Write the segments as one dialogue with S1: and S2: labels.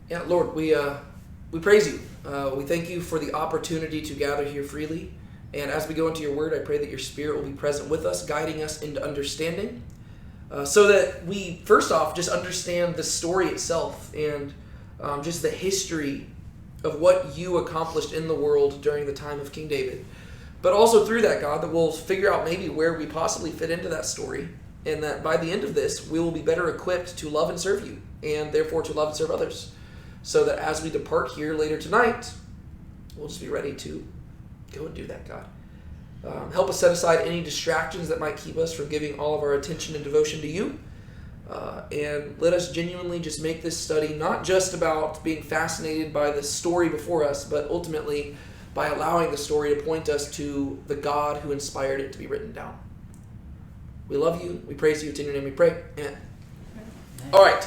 S1: Yeah, Lord, we praise you. We thank you for the opportunity to gather here freely. And as we go into your word, I pray that your Spirit will be present with us, guiding us into understanding, so that we, first off, just understand the story itself and just the history of what you accomplished in the world during the time of King David. But also through that, God, that we'll figure out maybe where we possibly fit into that story, and that by the end of this, we will be better equipped to love and serve you, and therefore to love and serve others. So that as we depart here later tonight, we'll just be ready to go and do that, God. Help us set aside any distractions that might keep us from giving all of our attention and devotion to you. And let us genuinely just make this study not just about being fascinated by the story before us, but ultimately by allowing the story to point us to the God who inspired it to be written down. We love you. We praise you. It's in your name we pray. Amen. All right.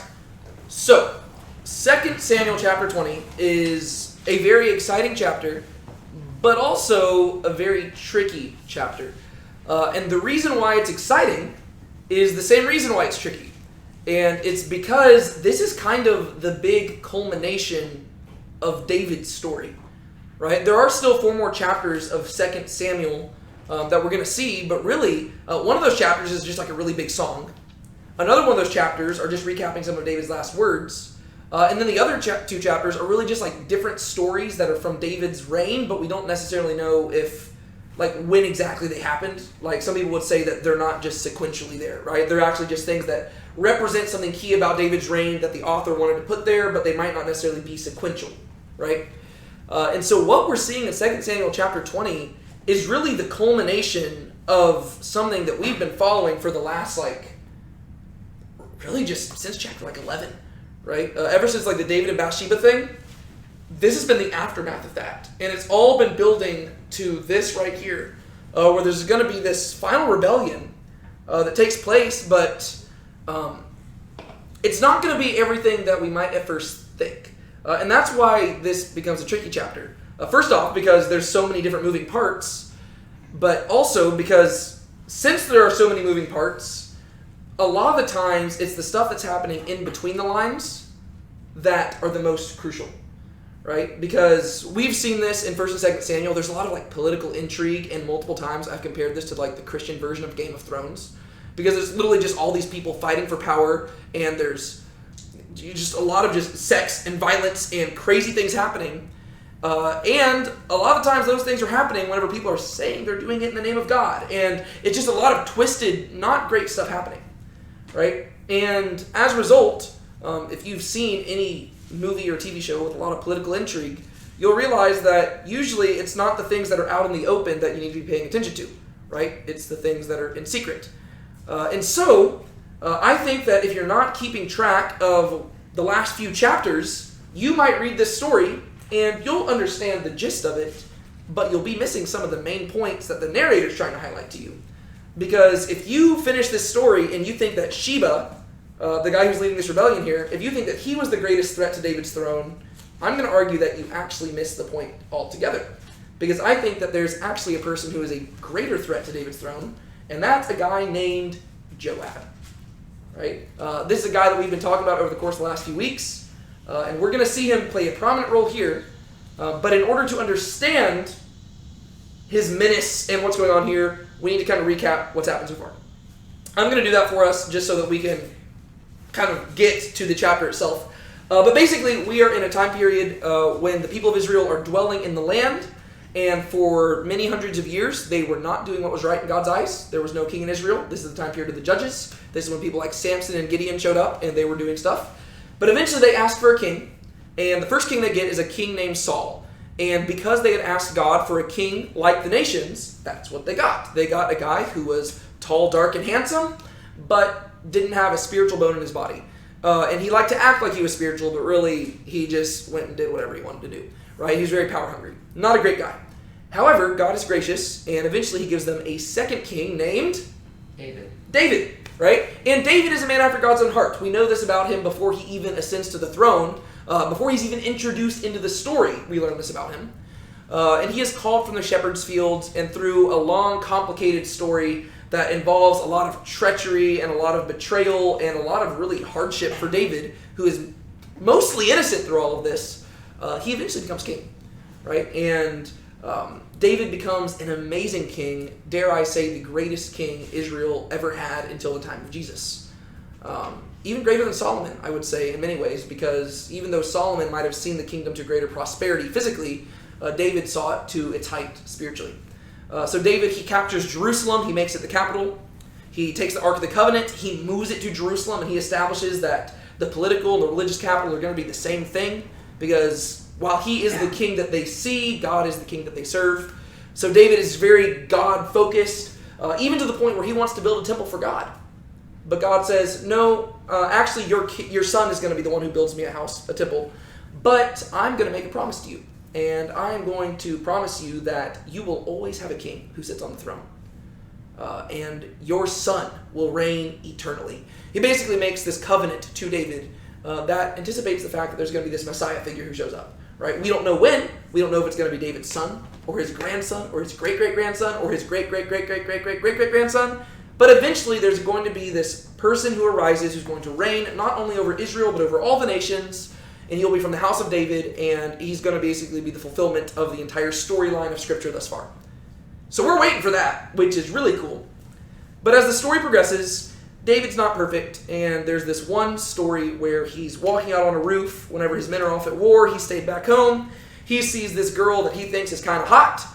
S1: So, 2 Samuel chapter 20 is a very exciting chapter, but also a very tricky chapter. And the reason why it's exciting is the same reason why it's tricky. And it's because this is kind of the big culmination of David's story, right? There are still 4 more chapters of 2 Samuel that we're going to see, but really, one of those chapters is just like a really big song. Another one of those chapters are just recapping some of David's last words. And then the other 2 chapters are really just like different stories that are from David's reign, but we don't necessarily know if, like, when exactly they happened. Like, some people would say that they're not just sequentially there, right? They're actually just things that represent something key about David's reign that the author wanted to put there, but they might not necessarily be sequential, right? And so what we're seeing in 2 Samuel chapter 20 is really the culmination of something that we've been following for the last, like, really just since chapter, like, 11. Right? Ever since like the David and Bathsheba thing, this has been the aftermath of that. And it's all been building to this right here, where there's going to be this final rebellion that takes place, but it's not going to be everything that we might at first think. And that's why this becomes a tricky chapter. First off, because there's so many different moving parts, but also because since there are so many moving parts, a lot of the times, it's the stuff that's happening in between the lines that are the most crucial, right? Because we've seen this in 1st and 2nd Samuel. There's a lot of like political intrigue, and multiple times I've compared this to like the Christian version of Game of Thrones, because there's literally just all these people fighting for power, and there's just a lot of just sex and violence and crazy things happening. And a lot of times those things are happening whenever people are saying they're doing it in the name of God. And it's just a lot of twisted, not great stuff happening. Right? And as a result, if you've seen any movie or TV show with a lot of political intrigue, you'll realize that usually it's not the things that are out in the open that you need to be paying attention to, right? It's the things that are in secret. And so, I think that if you're not keeping track of the last few chapters, you might read this story and you'll understand the gist of it, but you'll be missing some of the main points that the narrator's trying to highlight to you. Because if you finish this story and you think that Sheba, the guy who's leading this rebellion here, if you think that he was the greatest threat to David's throne, I'm going to argue that you actually missed the point altogether. Because I think that there's actually a person who is a greater threat to David's throne, and that's a guy named Joab. Right? This is a guy that we've been talking about over the course of the last few weeks, and we're going to see him play a prominent role here. But in order to understand his menace and what's going on here, we need to kind of recap what's happened so far. I'm going to do that for us just so that we can kind of get to the chapter itself. But basically, we are in a time period when the people of Israel are dwelling in the land, and for many hundreds of years, they were not doing what was right in God's eyes. There was no king in Israel. This is the time period of the judges. This is when people like Samson and Gideon showed up, and they were doing stuff. But eventually, they asked for a king, and the first king they get is a king named Saul. And because they had asked God for a king like the nations, that's what they got. They got a guy who was tall, dark, and handsome, but didn't have a spiritual bone in his body. And he liked to act like he was spiritual, but really, he just went and did whatever he wanted to do. Right? He was very power hungry. Not a great guy. However, God is gracious, and eventually he gives them a second king named David, right? And David is a man after God's own heart. We know this about him before he even ascends to the throne. Before he's even introduced into the story, we learn this about him. And he is called from the shepherd's fields, and through a long, complicated story that involves a lot of treachery and a lot of betrayal and a lot of really hardship for David, who is mostly innocent through all of this, he eventually becomes king, right? And David becomes an amazing king, dare I say the greatest king Israel ever had until the time of Jesus. Even greater than Solomon, I would say, in many ways, because even though Solomon might have seen the kingdom to greater prosperity physically, David saw it to its height spiritually. So David, he captures Jerusalem, he makes it the capital, he takes the Ark of the Covenant, he moves it to Jerusalem, and he establishes that the political and the religious capital are going to be the same thing, because while he is the king that they see, God is the king that they serve. So David is very God-focused, even to the point where he wants to build a temple for God. But God says, no, actually your son is going to be the one who builds me a temple. But I'm going to make a promise to you. And I'm going to promise you that you will always have a king who sits on the throne. And your son will reign eternally. He basically makes this covenant to David that anticipates the fact that there's going to be this Messiah figure who shows up. Right? We don't know when. We don't know if it's going to be David's son, or his grandson, or his great-great-grandson, or his great-great-great-great-great-great-great-grandson. But eventually there's going to be this person who arises who's going to reign not only over Israel, but over all the nations. And he'll be from the house of David, and he's going to basically be the fulfillment of the entire storyline of Scripture thus far. So we're waiting for that, which is really cool. But as the story progresses, David's not perfect, and there's this one story where he's walking out on a roof whenever his men are off at war. He stayed back home. He sees this girl that he thinks is kind of hot.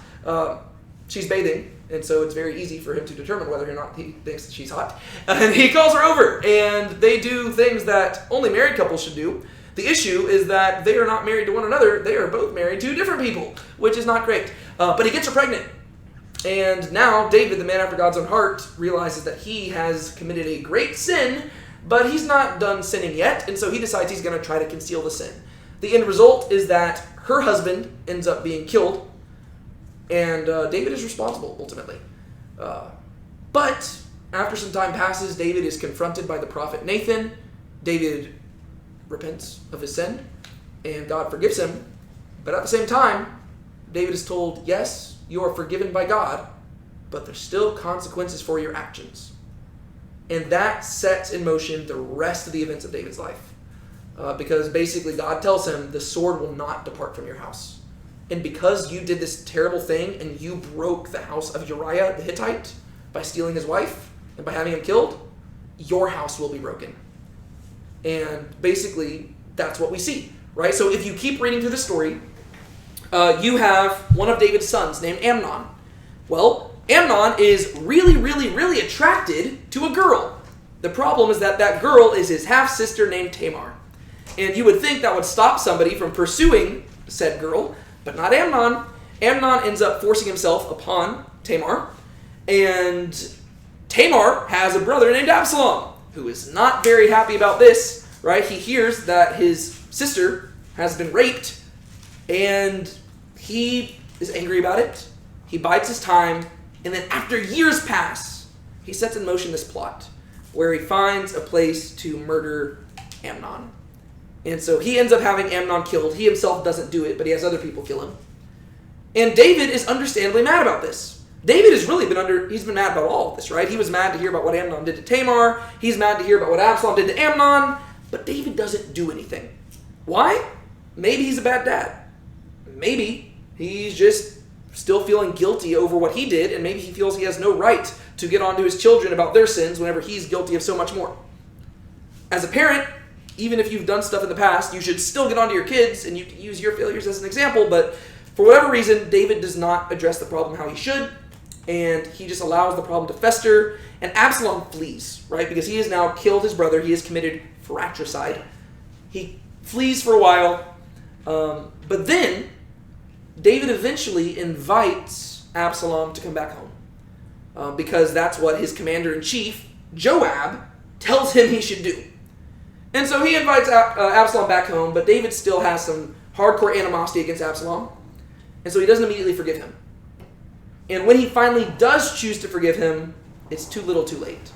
S1: She's bathing, and so it's very easy for him to determine whether or not he thinks that she's hot. And he calls her over, and they do things that only married couples should do. The issue is that they are not married to one another. They are both married to different people, which is not great. But he gets her pregnant. And now David, the man after God's own heart, realizes that he has committed a great sin, but he's not done sinning yet, and so he decides he's going to try to conceal the sin. The end result is that her husband ends up being killed, and David is responsible, ultimately. But after some time passes, David is confronted by the prophet Nathan. David repents of his sin, and God forgives him. But at the same time, David is told, yes, you are forgiven by God, but there's still consequences for your actions. And that sets in motion the rest of the events of David's life. Because basically God tells him, the sword will not depart from your house. And because you did this terrible thing and you broke the house of Uriah the Hittite by stealing his wife and by having him killed, your house will be broken. And basically that's what we see, right? So if you keep reading through the story, you have one of David's sons named Amnon. Well, Amnon is really, really, really attracted to a girl. The problem is that that girl is his half-sister named Tamar. And you would think that would stop somebody from pursuing said girl, but not Amnon. Amnon ends up forcing himself upon Tamar. And Tamar has a brother named Absalom, who is not very happy about this, right? He hears that his sister has been raped, and he is angry about it. He bides his time, and then after years pass, he sets in motion this plot where he finds a place to murder Amnon. And so he ends up having Amnon killed. He himself doesn't do it, but he has other people kill him. And David is understandably mad about this. David has really he's been mad about all of this, right? He was mad to hear about what Amnon did to Tamar. He's mad to hear about what Absalom did to Amnon. But David doesn't do anything. Why? Maybe he's a bad dad. Maybe he's just still feeling guilty over what he did, and maybe he feels he has no right to get on to his children about their sins whenever he's guilty of so much more. As a parent, even if you've done stuff in the past, you should still get on to your kids, and you can use your failures as an example, but for whatever reason, David does not address the problem how he should, and he just allows the problem to fester, and Absalom flees, right? Because he has now killed his brother. He has committed fratricide. He flees for a while, but then David eventually invites Absalom to come back home because that's what his commander-in-chief, Joab, tells him he should do. And so he invites Absalom back home, but David still has some hardcore animosity against Absalom, and so he doesn't immediately forgive him. And when he finally does choose to forgive him, it's too little too late.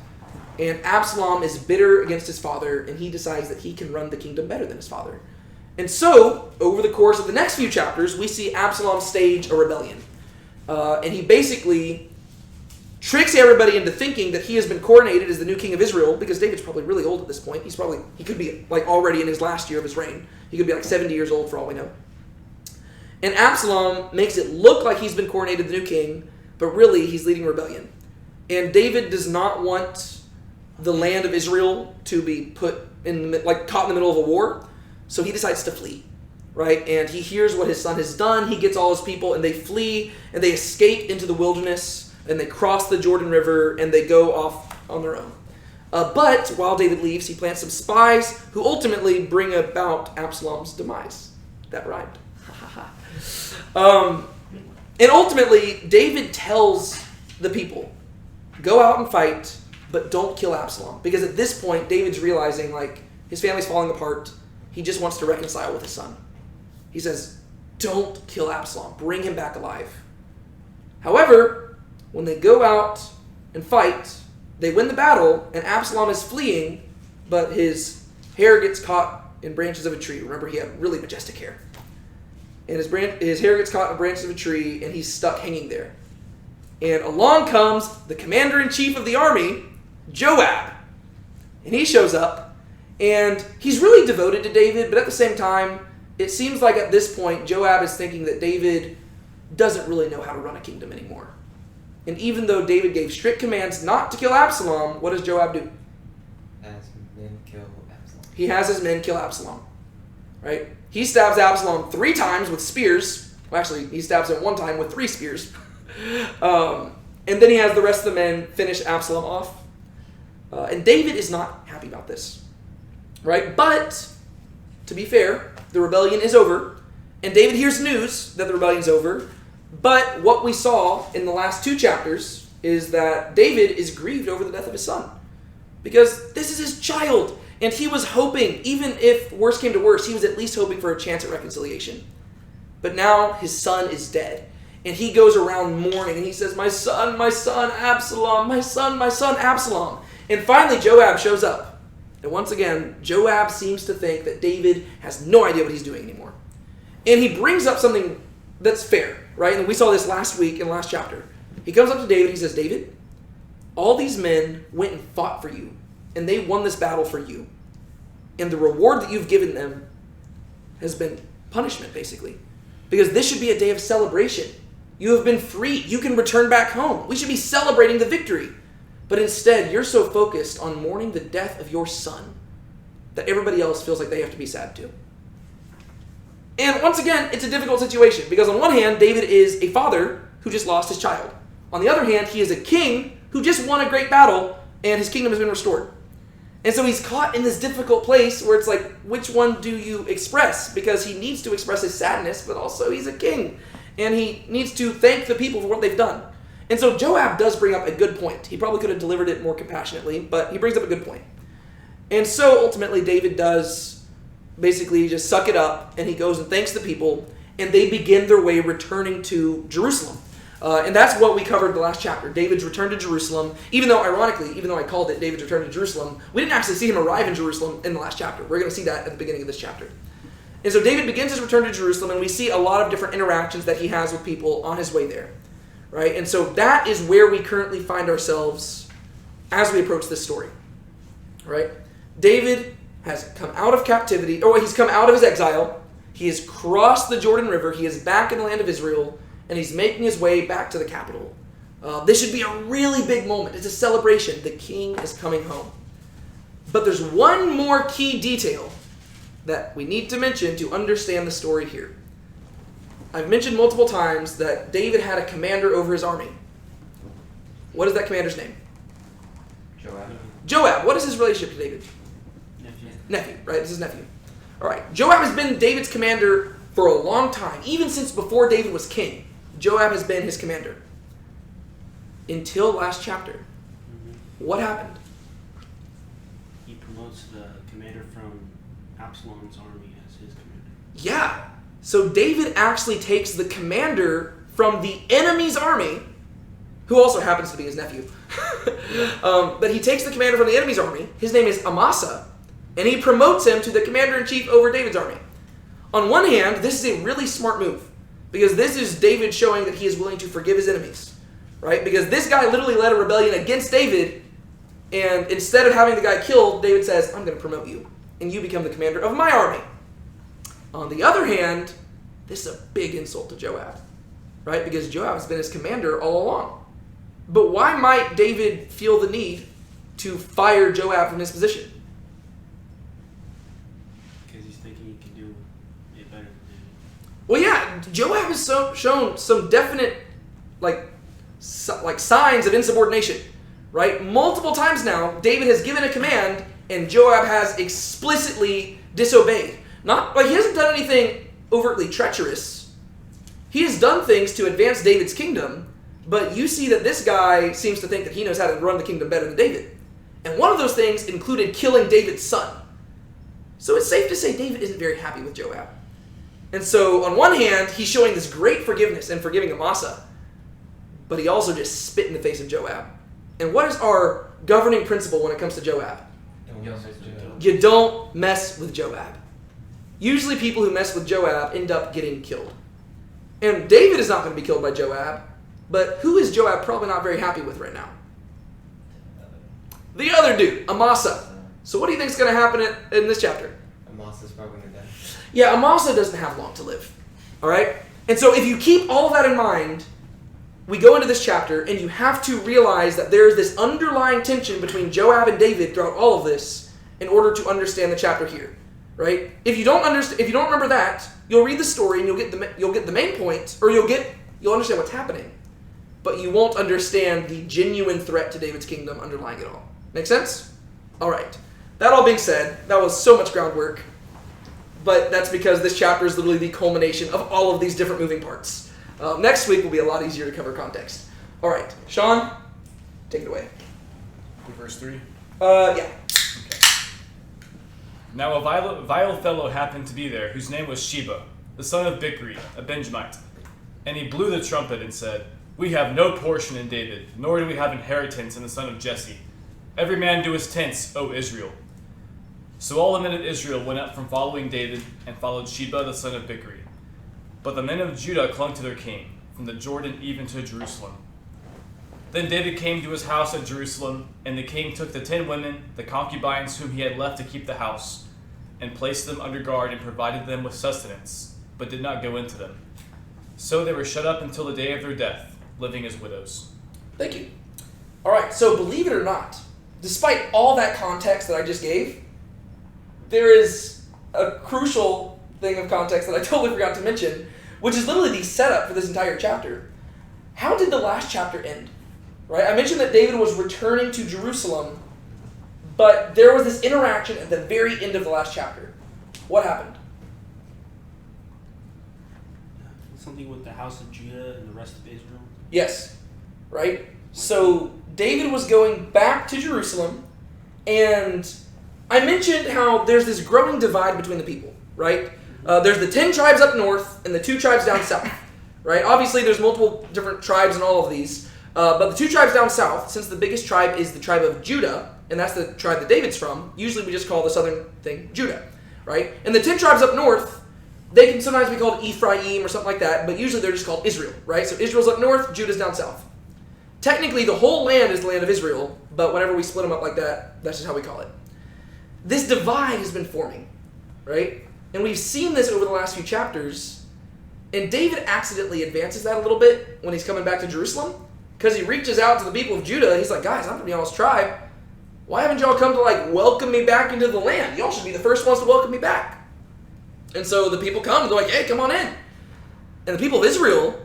S1: And Absalom is bitter against his father, and he decides that he can run the kingdom better than his father. And so, over the course of the next few chapters, we see Absalom stage a rebellion. And he basically tricks everybody into thinking that he has been coronated as the new king of Israel, because David's probably really old at this point. He could be like already in his last year of his reign. He could be like 70 years old for all we know. And Absalom makes it look like he's been coronated the new king, but really he's leading rebellion. And David does not want the land of Israel to be put in, like, caught in the middle of a war, so he decides to flee, right? And he hears what his son has done. He gets all his people, and they flee, and they escape into the wilderness, and they cross the Jordan River, and they go off on their own. But while David leaves, he plants some spies who ultimately bring about Absalom's demise. That rhymed. And ultimately, David tells the people, go out and fight, but don't kill Absalom. Because at this point, David's realizing, like, his family's falling apart. He just wants to reconcile with his son. He says, don't kill Absalom. Bring him back alive. However, when they go out and fight, they win the battle, and Absalom is fleeing, but his hair gets caught in branches of a tree. Remember, he had really majestic hair. And his hair gets caught in branches of a tree, and he's stuck hanging there. And along comes the commander-in-chief of the army, Joab. And he shows up, and he's really devoted to David, but at the same time, it seems like at this point, Joab is thinking that David doesn't really know how to run a kingdom anymore. And even though David gave strict commands not to kill Absalom, what does Joab do? He has his men kill Absalom. Right? He stabs Absalom 3 times with spears. Well, actually, he stabs him 1 time with 3 spears. And then he has the rest of the men finish Absalom off. And David is not happy about this. Right? But, to be fair, the rebellion is over. And David hears news that the rebellion is over. But what we saw in the last 2 chapters is that David is grieved over the death of his son. Because this is his child. And he was hoping, even if worse came to worse, he was at least hoping for a chance at reconciliation. But now his son is dead. And he goes around mourning, and he says, my son, Absalom, my son, Absalom. And finally Joab shows up. And once again, Joab seems to think that David has no idea what he's doing anymore. And he brings up something that's fair, right? And we saw this last week in the last chapter. He comes up to David, he says, David, all these men went and fought for you, and they won this battle for you. And the reward that you've given them has been punishment, basically. Because this should be a day of celebration. You have been freed. You can return back home. We should be celebrating the victory. But instead, you're so focused on mourning the death of your son that everybody else feels like they have to be sad too. And once again, it's a difficult situation. Because on one hand, David is a father who just lost his child. On the other hand, he is a king who just won a great battle and his kingdom has been restored. And so he's caught in this difficult place where it's like, which one do you express? Because he needs to express his sadness, but also he's a king. And he needs to thank the people for what they've done. And so Joab does bring up a good point. He probably could have delivered it more compassionately, but he brings up a good point. And so ultimately David does basically just suck it up, and he goes and thanks the people, and they begin their way returning to Jerusalem. And that's what we covered the last chapter. David's return to Jerusalem. Even though, ironically, even though I called it David's return to Jerusalem, we didn't actually see him arrive in Jerusalem in the last chapter. We're going to see that at the beginning of this chapter. And so David begins his return to Jerusalem, and we see a lot of different interactions that he has with people on his way there. Right? And so that is where we currently find ourselves as we approach this story. Right? David has come out of captivity, or he's come out of his exile. He has crossed the Jordan River. He is back in the land of Israel. And he's making his way back to the capital. This should be a really big moment. It's a celebration. The king is coming home. But there's one more key detail that we need to mention to understand the story here. I've mentioned multiple times that David had a commander over his army. What is that commander's name? Joab. What is his relationship to David? Nephew, right? This is nephew. All right. Joab has been David's commander for a long time, even since before David was king. Joab has been his commander. Until last chapter. Mm-hmm. What happened?
S2: He promotes the commander from Absalom's army as his commander.
S1: Yeah. So David actually takes the commander from the enemy's army, who also happens to be his nephew. But he takes the commander from the enemy's army. His name is Amasa. And he promotes him to the commander-in-chief over David's army. On one hand, this is a really smart move. Because this is David showing that he is willing to forgive his enemies. right? Because this guy literally led a rebellion against David, and instead of having the guy killed, David says, I'm going to promote you, and you become the commander of my army. On the other hand, this is a big insult to Joab, right? Because Joab has been his commander all along. But why might David feel the need to fire Joab from his position?
S2: Because he's thinking he can do it better than David.
S1: Well, yeah, Joab has shown some definite, like signs of insubordination, right? Multiple times now, David has given a command, and Joab has explicitly disobeyed. Not like he hasn't done anything overtly treacherous. He has done things to advance David's kingdom, but you see that this guy seems to think that he knows how to run the kingdom better than David. And one of those things included killing David's son. So it's safe to say David isn't very happy with Joab. And so on one hand, he's showing this great forgiveness and forgiving Amasa, but he also just spit in the face of Joab. And what is our governing principle when it comes to Joab? You don't mess with Joab. Usually people who mess with Joab end up getting killed. And David is not going to be killed by Joab, but who is Joab probably not very happy with right now? The other dude, Amasa. So what do you think is going to happen in this chapter?
S3: Amasa's probably going to die.
S1: Yeah, Amasa doesn't have long to live. All right? And so if you keep all of that in mind, we go into this chapter, and you have to realize that there's this underlying tension between Joab and David throughout all of this in order to understand the chapter here. Right? If you don't remember that, you'll read the story and you'll get the main point, or you'll understand what's happening, but you won't understand the genuine threat to David's kingdom underlying it all. Make sense? All right. That all being said, that was so much groundwork, but that's because this chapter is literally the culmination of all of these different moving parts. Next week will be a lot easier to cover context. All right, Sean, take it away.
S4: Verse 3?
S1: Yeah.
S4: Now a vile fellow happened to be there, whose name was Sheba, the son of Bichri, a Benjamite. And he blew the trumpet and said, We have no portion in David, nor do we have inheritance in the son of Jesse. Every man do his tents, O Israel. So all the men of Israel went up from following David and followed Sheba, the son of Bichri. But the men of Judah clung to their king, from the Jordan even to Jerusalem. Then David came to his house at Jerusalem, and the king took the 10 women, the concubines whom he had left to keep the house, and placed them under guard and provided them with sustenance, but did not go into them. So they were shut up until the day of their death, living as widows.
S1: Thank you. All right, so believe it or not, despite all that context that I just gave, there is a crucial thing of context that I totally forgot to mention, which is literally the setup for this entire chapter. How did the last chapter end? Right? I mentioned that David was returning to Jerusalem, but there was this interaction at the very end of the last chapter. What happened?
S2: Something with the house of Judah and the rest of Israel.
S1: Yes. Right? So David was going back to Jerusalem, and I mentioned how there's this growing divide between the people, right? There's the 10 tribes up north and the 2 tribes down south, right? Obviously, there's multiple different tribes in all of these. But the 2 tribes down south, since the biggest tribe is the tribe of Judah, and that's the tribe that David's from, usually we just call the southern thing Judah, right? And the 10 tribes up north, they can sometimes be called Ephraim or something like that, but usually they're just called Israel, right? So Israel's up north, Judah's down south. Technically, the whole land is the land of Israel, but whenever we split them up like that, that's just how we call it. This divide has been forming, right? And we've seen this over the last few chapters, and David accidentally advances that a little bit when he's coming back to Jerusalem, because he reaches out to the people of Judah. He's like, guys, I'm from y'all's tribe. Why haven't y'all come to welcome me back into the land? Y'all should be the first ones to welcome me back. And so the people come and they're like, hey, come on in. And the people of Israel,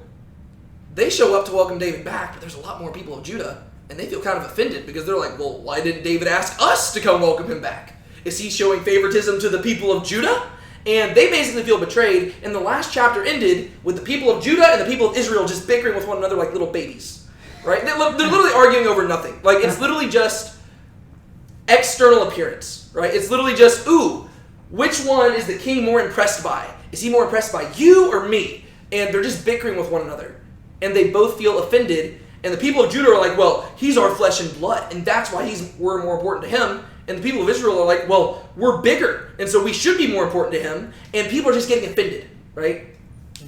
S1: they show up to welcome David back, but there's a lot more people of Judah, and they feel kind of offended because they're like, well, why didn't David ask us to come welcome him back? Is he showing favoritism to the people of Judah? And they basically feel betrayed, and the last chapter ended with the people of Judah and the people of Israel just bickering with one another like little babies. Right? They're literally arguing over nothing. It's literally just external appearance. Right? It's literally just, ooh, which one is the king more impressed by? Is he more impressed by you or me? And they're just bickering with one another. And they both feel offended. And the people of Judah are like, well, he's our flesh and blood, and that's why we're more important to him. And the people of Israel are like, well, we're bigger, and so we should be more important to him. And people are just getting offended. Right?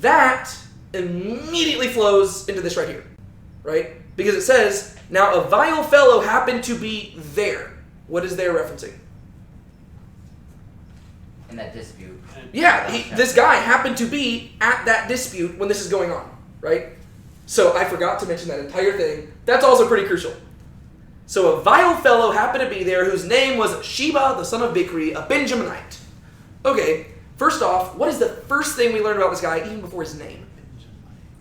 S1: That immediately flows into this right here. right? Because it says, now a vile fellow happened to be there. What is there referencing?
S3: In that dispute.
S1: Yeah, this guy happened to be at that dispute when this is going on, right? So I forgot to mention that entire thing. That's also pretty crucial. So a vile fellow happened to be there whose name was Sheba, the son of Bichri, a Benjaminite. Okay, first off, what is the first thing we learn about this guy even before his name?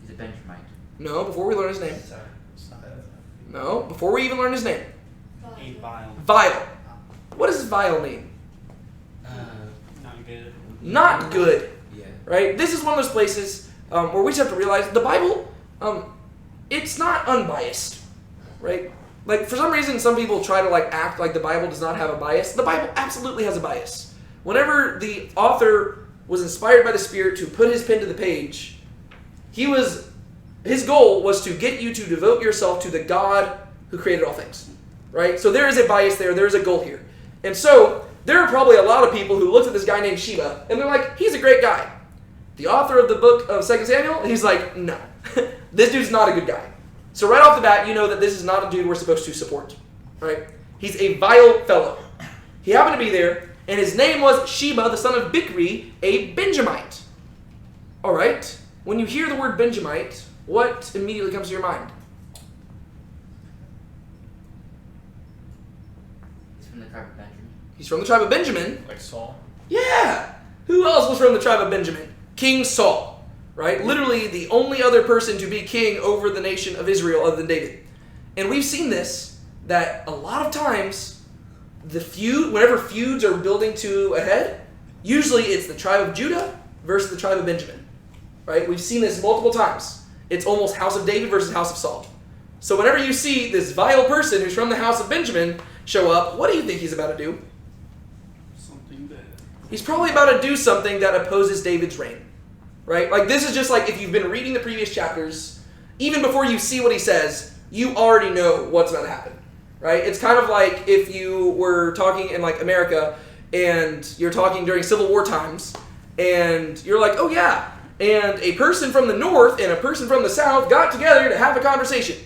S3: He's a Benjamite.
S1: No, before we learn his name. No, before we even learn his name.
S2: A vile.
S1: Vile. What does vile mean?
S2: Not good.
S1: Not good.
S3: Yeah.
S1: Right? This is one of those places where we just have to realize the Bible, it's not unbiased. Right? Like, for some reason, some people try to act like the Bible does not have a bias. The Bible absolutely has a bias. Whenever the author was inspired by the Spirit to put his pen to the page, his goal was to get you to devote yourself to the God who created all things. Right? So there is a bias there. There is a goal here. And so there are probably a lot of people who looked at this guy named Sheba, and they're like, he's a great guy. The author of the book of 2 Samuel, he's like, no, this dude's not a good guy. So right off the bat, you know that this is not a dude we're supposed to support. Right? He's a vile fellow. He happened to be there, and his name was Sheba, the son of Bichri, a Benjamite. All right? When you hear the word Benjamite, what immediately comes to your mind?
S3: He's from the tribe of Benjamin.
S1: He's from the tribe of Benjamin.
S4: Like Saul?
S1: Yeah! Who else was from the tribe of Benjamin? King Saul. Right? Literally the only other person to be king over the nation of Israel other than David. And we've seen this, that a lot of times, whenever feuds are building to a head, usually it's the tribe of Judah versus the tribe of Benjamin. Right? We've seen this multiple times. It's almost house of David versus house of Saul. So whenever you see this vile person who's from the house of Benjamin show up, what do you think he's about to do?
S2: Something bad.
S1: He's probably about to do something that opposes David's reign. Right? Like, this is just like if you've been reading the previous chapters, even before you see what he says, you already know what's about to happen. Right? It's kind of like if you were talking in America and you're talking during Civil War times and you're like, oh yeah, and a person from the north and a person from the south got together to have a conversation.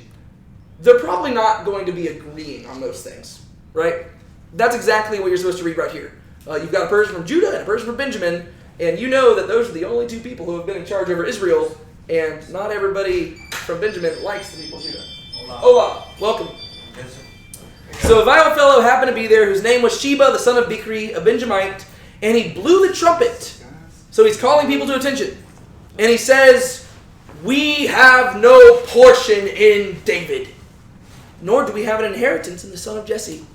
S1: They're probably not going to be agreeing on those things. Right? That's exactly what you're supposed to read right here. You've got a person from Judah and a person from Benjamin, and you know that those are the only two people who have been in charge over Israel, and not everybody from Benjamin likes the people of Judah. Hola, welcome. So a vile fellow happened to be there whose name was Sheba, the son of Bichri, a Benjamite, and he blew the trumpet. So he's calling people to attention. And he says, we have no portion in David, nor do we have an inheritance in the son of Jesse.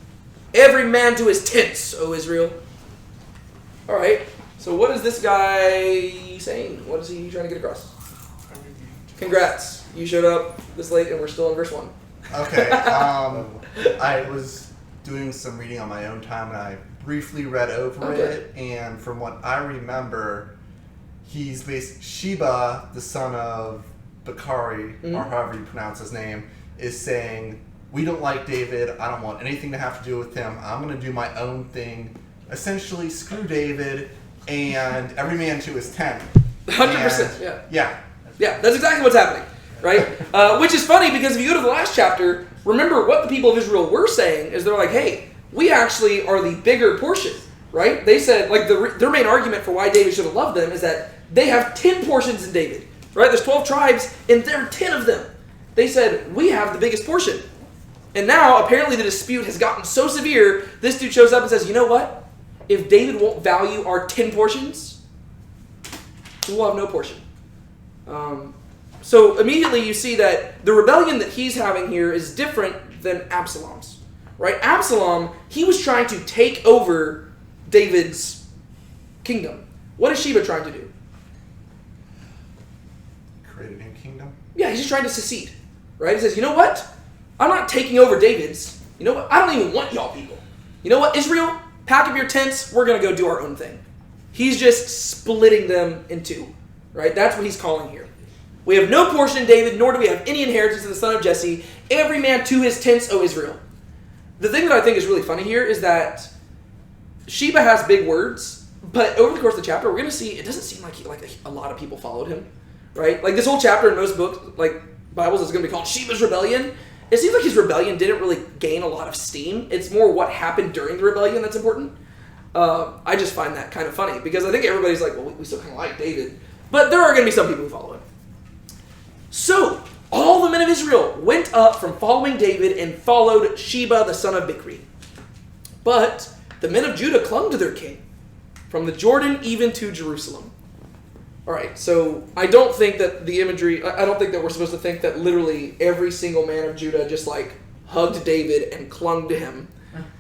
S1: Every man to his tents, O Israel. All right. So what is this guy saying? What is he trying to get across? Congrats. You showed up this late and we're still in verse 1.
S5: Okay. I was doing some reading on my own time and I briefly read over it. And from what I remember, he's Sheba, the son of Bakari, or however you pronounce his name, is saying, we don't like David. I don't want anything to have to do with him. I'm going to do my own thing. Essentially, screw David. And every man to his tent.
S1: 100%, yeah.
S5: Yeah.
S1: Yeah, that's exactly what's happening, right? Which is funny because if you go to the last chapter, remember what the people of Israel were saying is they're like, hey, we actually are the bigger portion, right? They said, their main argument for why David should have loved them is that they have 10 portions in David, right? There's 12 tribes and there are 10 of them. They said, we have the biggest portion. And now, apparently the dispute has gotten so severe, this dude shows up and says, you know what? If David won't value our 10 portions, we'll have no portion. So immediately you see that the rebellion that he's having here is different than Absalom's. Right? Absalom, he was trying to take over David's kingdom. What is Sheba trying to do?
S5: Create a new kingdom?
S1: Yeah, he's just trying to secede. Right? He says, you know what? I'm not taking over David's. You know what? I don't even want y'all people. You know what, Israel? Pack up your tents, we're going to go do our own thing. He's just splitting them in two, right? That's what he's calling here. We have no portion in David, nor do we have any inheritance in the son of Jesse. Every man to his tents, O Israel. The thing that I think is really funny here is that Sheba has big words, but over the course of the chapter, we're going to see, it doesn't seem like a lot of people followed him, right? Like this whole chapter in most books, Bibles is going to be called Sheba's Rebellion. It seems like his rebellion didn't really gain a lot of steam. It's more what happened during the rebellion that's important. I just find that kind of funny because I think everybody's like, well, we still kind of like David. But there are going to be some people who follow him. So, all the men of Israel went up from following David and followed Sheba, the son of Bichri. But the men of Judah clung to their king, from the Jordan even to Jerusalem. All right, so I don't think that the imagery, I don't think that we're supposed to think that literally every single man of Judah just like hugged David and clung to him.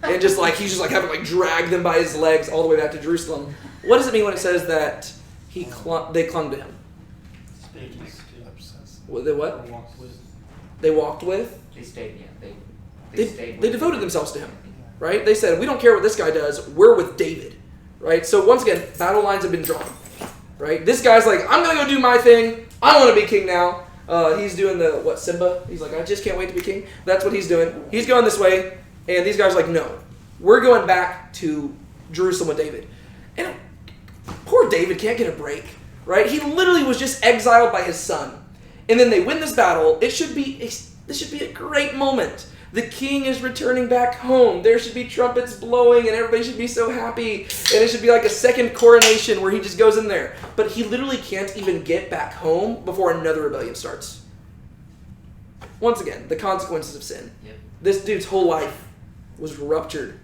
S1: And just like, he's just like having like drag them by his legs all the way back to Jerusalem. What does it mean when it says that they clung to him? They what? They walked with?
S3: They stayed, yeah.
S1: They devoted themselves to him, right? They said, we don't care what this guy does, we're with David, right? So once again, battle lines have been drawn, right? This guy's like, I'm going to go do my thing. I want to be king now. He's doing Simba? He's like, I just can't wait to be king. That's what he's doing. He's going this way, and these guys are like, no. We're going back to Jerusalem with David. And poor David can't get a break, right? He literally was just exiled by his son. And then they win this battle. This should be a great moment. The king is returning back home. There should be trumpets blowing and everybody should be so happy. And it should be like a second coronation where he just goes in there. But he literally can't even get back home before another rebellion starts. Once again, the consequences of sin.
S3: Yep.
S1: This dude's whole life was ruptured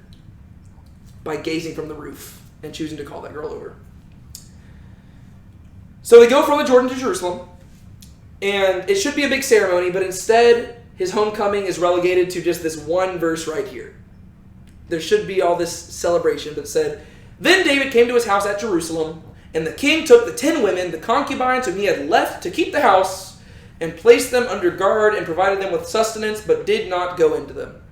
S1: by gazing from the roof and choosing to call that girl over. So they go from the Jordan to Jerusalem. And it should be a big ceremony, but instead, his homecoming is relegated to just this one verse right here. There should be all this celebration, but it said, Then David came to his house at Jerusalem, and the king took the 10 women, the concubines whom he had left to keep the house, and placed them under guard and provided them with sustenance, but did not go into them.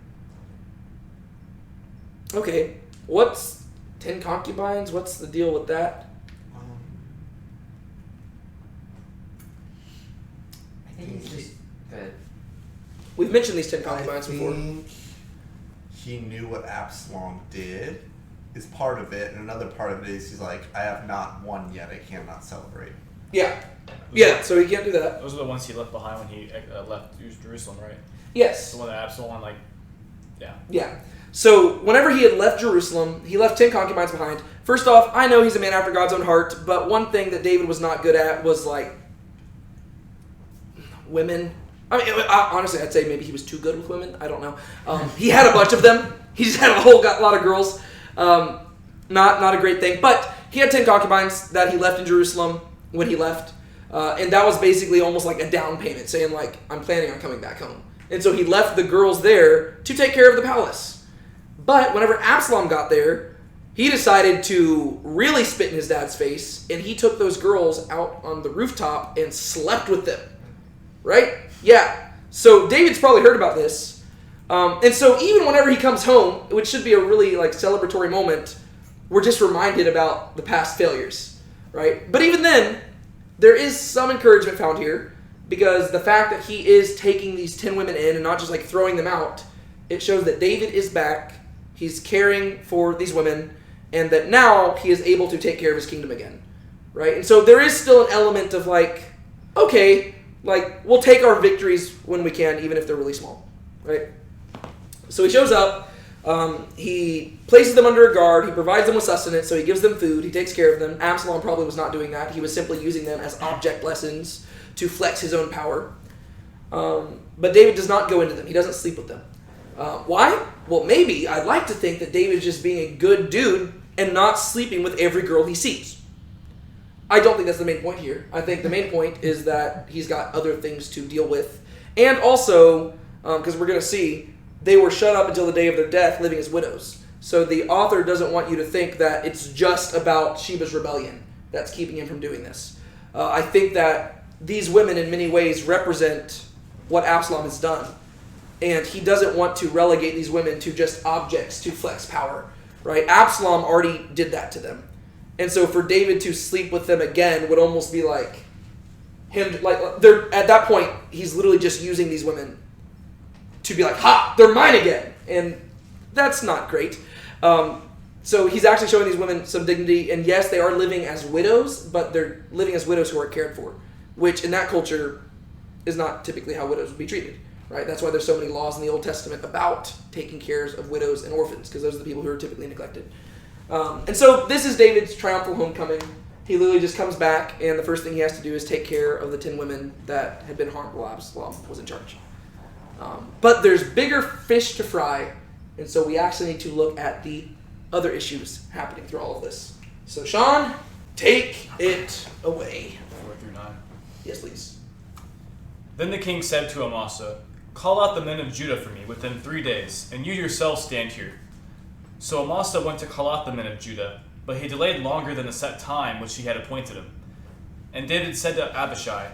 S1: Okay, what's 10 concubines? What's the deal with that?
S3: I think it's just good.
S1: We've mentioned these 10 concubines before.
S5: I think he knew what Absalom did is part of it, and another part of it is he's like, I have not won yet, I cannot celebrate.
S1: Yeah. Yeah, so he can't do that.
S4: Those are the ones he left behind when he left Jerusalem, right?
S1: Yes.
S4: The one that Absalom, yeah.
S1: Yeah. So whenever he had left Jerusalem, he left 10 concubines behind. First off, I know he's a man after God's own heart, but one thing that David was not good at was like women. I mean, honestly, I'd say maybe he was too good with women. I don't know. He had a bunch of them. He just had a whole lot of girls. Not a great thing. But he had 10 concubines that he left in Jerusalem when he left. And that was basically almost like a down payment, saying like, I'm planning on coming back home. And so he left the girls there to take care of the palace. But whenever Absalom got there, he decided to really spit in his dad's face, and he took those girls out on the rooftop and slept with them. Right? Yeah. So David's probably heard about this. And so even whenever he comes home, which should be a really like celebratory moment, we're just reminded about the past failures. Right? But even then, there is some encouragement found here, because the fact that he is taking these 10 women in and not just like throwing them out, it shows that David is back, he's caring for these women, and that now he is able to take care of his kingdom again. Right? And so there is still an element of like, okay, like, we'll take our victories when we can, even if they're really small, right? So he shows up, he places them under a guard, he provides them with sustenance, so he gives them food, he takes care of them. Absalom probably was not doing that. He was simply using them as object lessons to flex his own power. But David does not go into them. He doesn't sleep with them. Why? Well, maybe I'd like to think that David's just being a good dude and not sleeping with every girl he sees. I don't think that's the main point here. I think the main point is that he's got other things to deal with. And also, because we're going to see, they were shut up until the day of their death, living as widows. So the author doesn't want you to think that it's just about Sheba's rebellion that's keeping him from doing this. I think that these women in many ways represent what Absalom has done. And he doesn't want to relegate these women to just objects to flex power. Right? Absalom already did that to them. And so for David to sleep with them again would almost be like him, like they're at that point, he's literally just using these women to be like, ha, they're mine again. And that's not great. So he's actually showing these women some dignity. And yes, they are living as widows, but they're living as widows who are cared for, which in that culture is not typically how widows would be treated, right? That's why there's so many laws in the Old Testament about taking care of widows and orphans, because those are the people who are typically neglected. And so this is David's triumphal homecoming. He literally just comes back, and the first thing he has to do is take care of the 10 women that had been harmed while Absalom was in charge. But there's bigger fish to fry, and so we actually need to look at the other issues happening through all of this. So Sean, take it away.
S4: 4 through 9.
S1: Yes, please.
S4: Then the king said to Amasa, "Call out the men of Judah for me within 3 days, and you yourself stand here." So Amasa went to call out the men of Judah, but he delayed longer than the set time which he had appointed him. And David said to Abishai,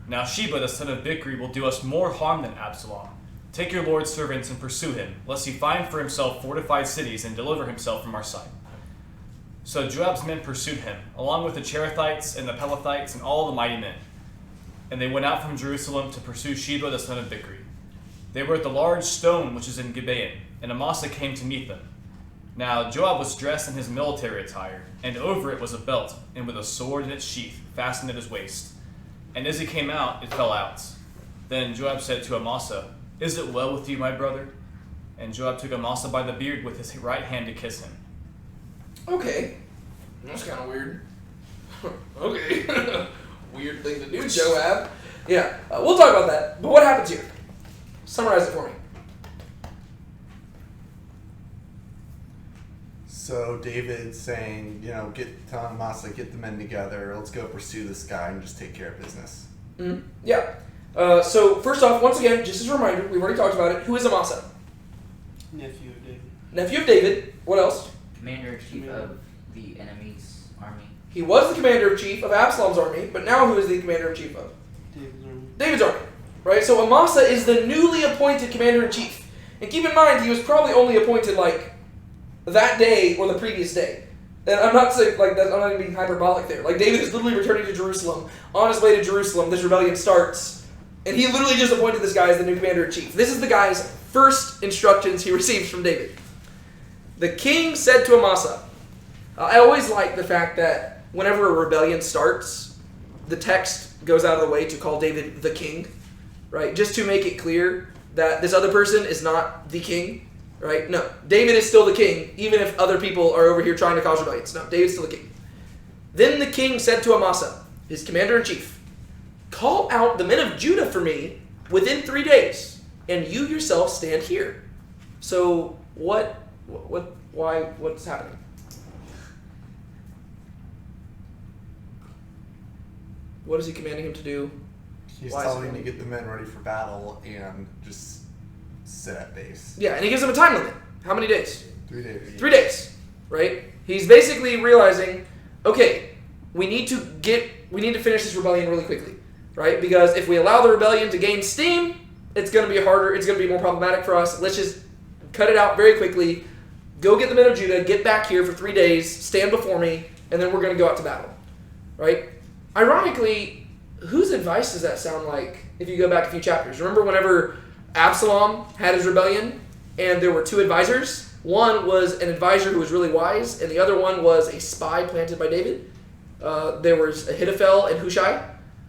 S4: "Now Sheba the son of Bichri will do us more harm than Absalom. Take your lord's servants and pursue him, lest he find for himself fortified cities and deliver himself from our sight." So Joab's men pursued him, along with the Cherethites and the Pelethites and all the mighty men. And they went out from Jerusalem to pursue Sheba the son of Bichri. They were at the large stone which is in Gibeon, and Amasa came to meet them. Now Joab was dressed in his military attire, and over it was a belt, and with a sword in its sheath, fastened at his waist. And as he came out, it fell out. Then Joab said to Amasa, "Is it well with you, my brother?" And Joab took Amasa by the beard with his right hand to kiss him.
S1: Okay. That's kind of weird. Okay. Weird thing to do, Joab. Yeah, we'll talk about that. But what happens here? Summarize it for me.
S5: So David's saying, telling Amasa, get the men together, let's go pursue this guy and just take care of business.
S1: Mm-hmm. Yeah. So first off, once again, just as a reminder, we've already talked about it. Who is Amasa?
S2: Nephew of David.
S1: Nephew of David. What else?
S3: Commander-in-chief of the enemy's army.
S1: He was the commander-in-chief of Absalom's army, but now who is the commander-in-chief of?
S2: David's army.
S1: David's army. Right? So Amasa is the newly appointed commander-in-chief. And keep in mind, he was probably only appointed that day or the previous day. And I'm not saying that. I'm not even being hyperbolic there. David is literally returning to Jerusalem. On his way to Jerusalem, this rebellion starts, and he literally just appointed this guy as the new commander-in-chief. This is the guy's first instructions he receives from David. The king said to Amasa, I always like the fact that whenever a rebellion starts, the text goes out of the way to call David the king, right? Just to make it clear that this other person is not the king. Right? No. David is still the king, even if other people are over here trying to cause rebellions. No, David's still the king. Then the king said to Amasa, his commander-in-chief, "Call out the men of Judah for me within 3 days, and you yourself stand here." So what's happening? What is he commanding him to do?
S5: He's
S1: Why is
S5: telling
S1: he
S5: him to get the men ready for battle and just sit at base.
S1: Yeah, and he gives him a time limit. How many days?
S5: 3 days.
S1: 3 days, right? He's basically realizing, okay, we need to finish this rebellion really quickly, right? Because if we allow the rebellion to gain steam, it's going to be harder, it's going to be more problematic for us. Let's just cut it out very quickly. Go get the men of Judah, get back here for 3 days, stand before me, and then we're going to go out to battle, right? Ironically, whose advice does that sound like if you go back a few chapters? Remember whenever Absalom had his rebellion, and there were 2 advisors. One was an advisor who was really wise, and the other one was a spy planted by David. There was Ahithophel and Hushai.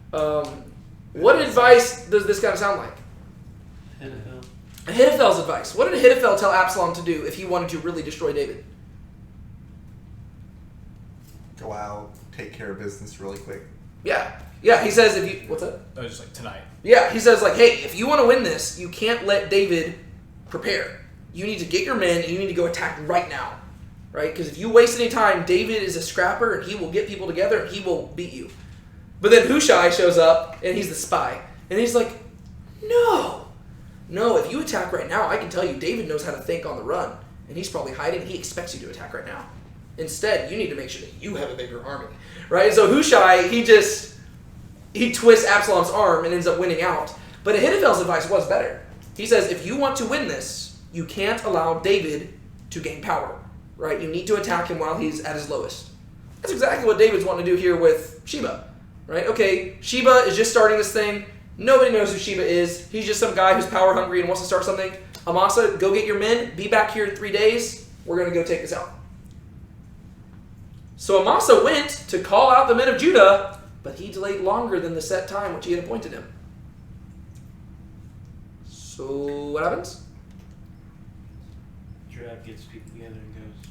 S1: What advice does this kind of sound like?
S2: Ahithophel.
S1: Ahithophel's advice. What did Ahithophel tell Absalom to do if he wanted to really destroy David?
S5: Go out, take care of business really quick.
S1: Yeah, he says if you... What's that?
S4: Oh, just tonight.
S1: Yeah, he says hey, if you want to win this, you can't let David prepare. You need to get your men and you need to go attack right now, right? Because if you waste any time, David is a scrapper and he will get people together and he will beat you. But then Hushai shows up and he's the spy. And he's like, no, if you attack right now, I can tell you David knows how to think on the run. And he's probably hiding and he expects you to attack right now. Instead, you need to make sure that you have a bigger army, right? And so Hushai, he twists Absalom's arm and ends up winning out. But Ahithophel's advice was better. He says, if you want to win this, you can't allow David to gain power, right? You need to attack him while he's at his lowest. That's exactly what David's wanting to do here with Sheba, right? Okay, Sheba is just starting this thing. Nobody knows who Sheba is. He's just some guy who's power hungry and wants to start something. Amasa, go get your men. Be back here in 3 days. We're going to go take this out. So Amasa went to call out the men of Judah, but he delayed longer than the set time which he had appointed him. So what happens?
S2: Joab gets people together and goes.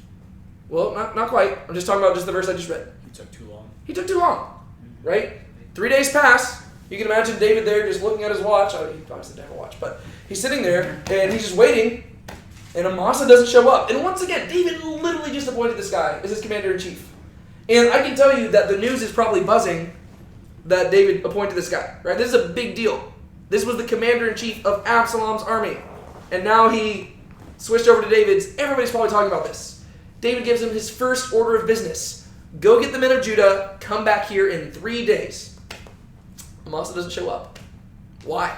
S1: Well, not quite. I'm just talking about just the verse I just read.
S4: He took too long.
S1: He took too long, right? 3 days pass. You can imagine David there just looking at his watch. He obviously didn't have a watch, but he's sitting there and he's just waiting. And Amasa doesn't show up. And once again, David literally just appointed this guy as his commander-in-chief. And I can tell you that the news is probably buzzing that David appointed this guy, right? This is a big deal. This was the commander-in-chief of Absalom's army. And now he switched over to David's. Everybody's probably talking about this. David gives him his first order of business. Go get the men of Judah, come back here in 3 days. Amasa doesn't show up. Why?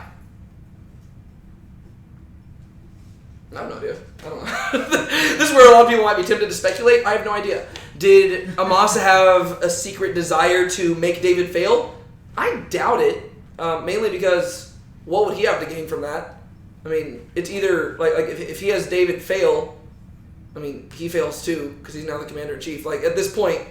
S1: I have no idea. I don't know. This is where a lot of people might be tempted to speculate. I have no idea. Did Amasa have a secret desire to make David fail? I doubt it. Mainly because what would he have to gain from that? I mean, it's either like if he has David fail, I mean, he fails too because he's now the commander-in-chief. Like at this point,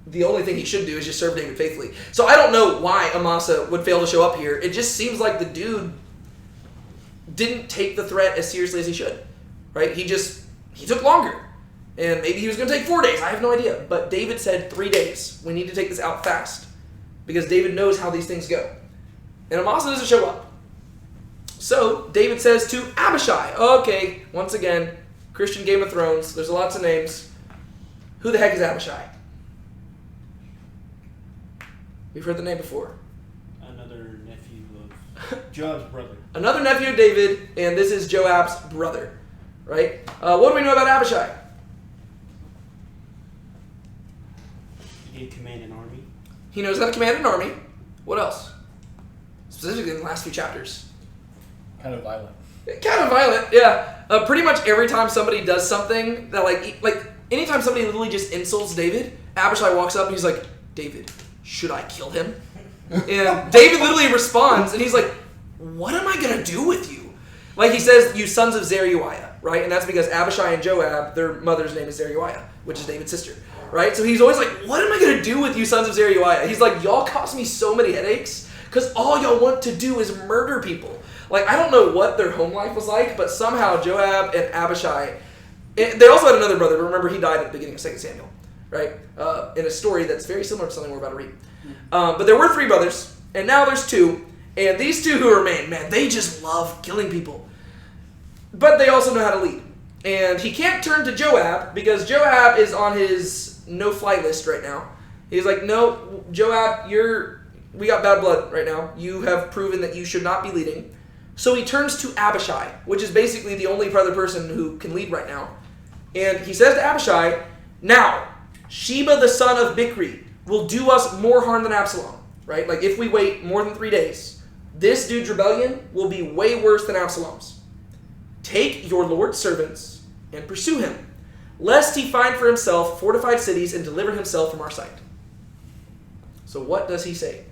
S1: the only thing he should do is just serve David faithfully. So I don't know why Amasa would fail to show up here. It just seems like the dude didn't take the threat as seriously as he should, right? He took longer. And maybe he was going to take 4 days. I have no idea. But David said 3 days. We need to take this out fast. Because David knows how these things go. And Amasa doesn't show up. So David says to Abishai. Okay, once again, Christian Game of Thrones. There's lots of names. Who the heck is Abishai? We've heard the name before.
S2: Another nephew of Joab's brother.
S1: Another nephew of David, and this is Joab's brother. Right? What do we know about Abishai?
S2: He did command an army.
S1: He knows how to command an army. What else? Specifically in the last few chapters.
S4: Kind of violent.
S1: Kind of violent, yeah. Pretty much every time somebody does something that like anytime somebody literally just insults David, Abishai walks up and he's like, David, should I kill him? And David literally responds and he's like, what am I going to do with you? Like he says, you sons of Zeruiah, right? And that's because Abishai and Joab, their mother's name is Zeruiah, which is David's sister, right? So he's always like, what am I going to do with you sons of Zeruiah? He's like, y'all cause me so many headaches because all y'all want to do is murder people. Like, I don't know what their home life was like, but somehow Joab and Abishai, they also had another brother, but remember he died at the beginning of 2 Samuel, right? In a story that's very similar to something we're about to read. But there were 3 brothers, and now there's 2, and these 2 who remain, man, they just love killing people. But they also know how to lead. And he can't turn to Joab, because Joab is on his no-fly list right now. He's like, no, Joab, we got bad blood right now. You have proven that you should not be leading. So he turns to Abishai, which is basically the only other person who can lead right now. And he says to Abishai, now, Sheba the son of Bichri will do us more harm than Absalom, right? Like if we wait more than 3 days, this dude's rebellion will be way worse than Absalom's. Take your Lord's servants and pursue him, lest he find for himself fortified cities and deliver himself from our sight. So what does he say?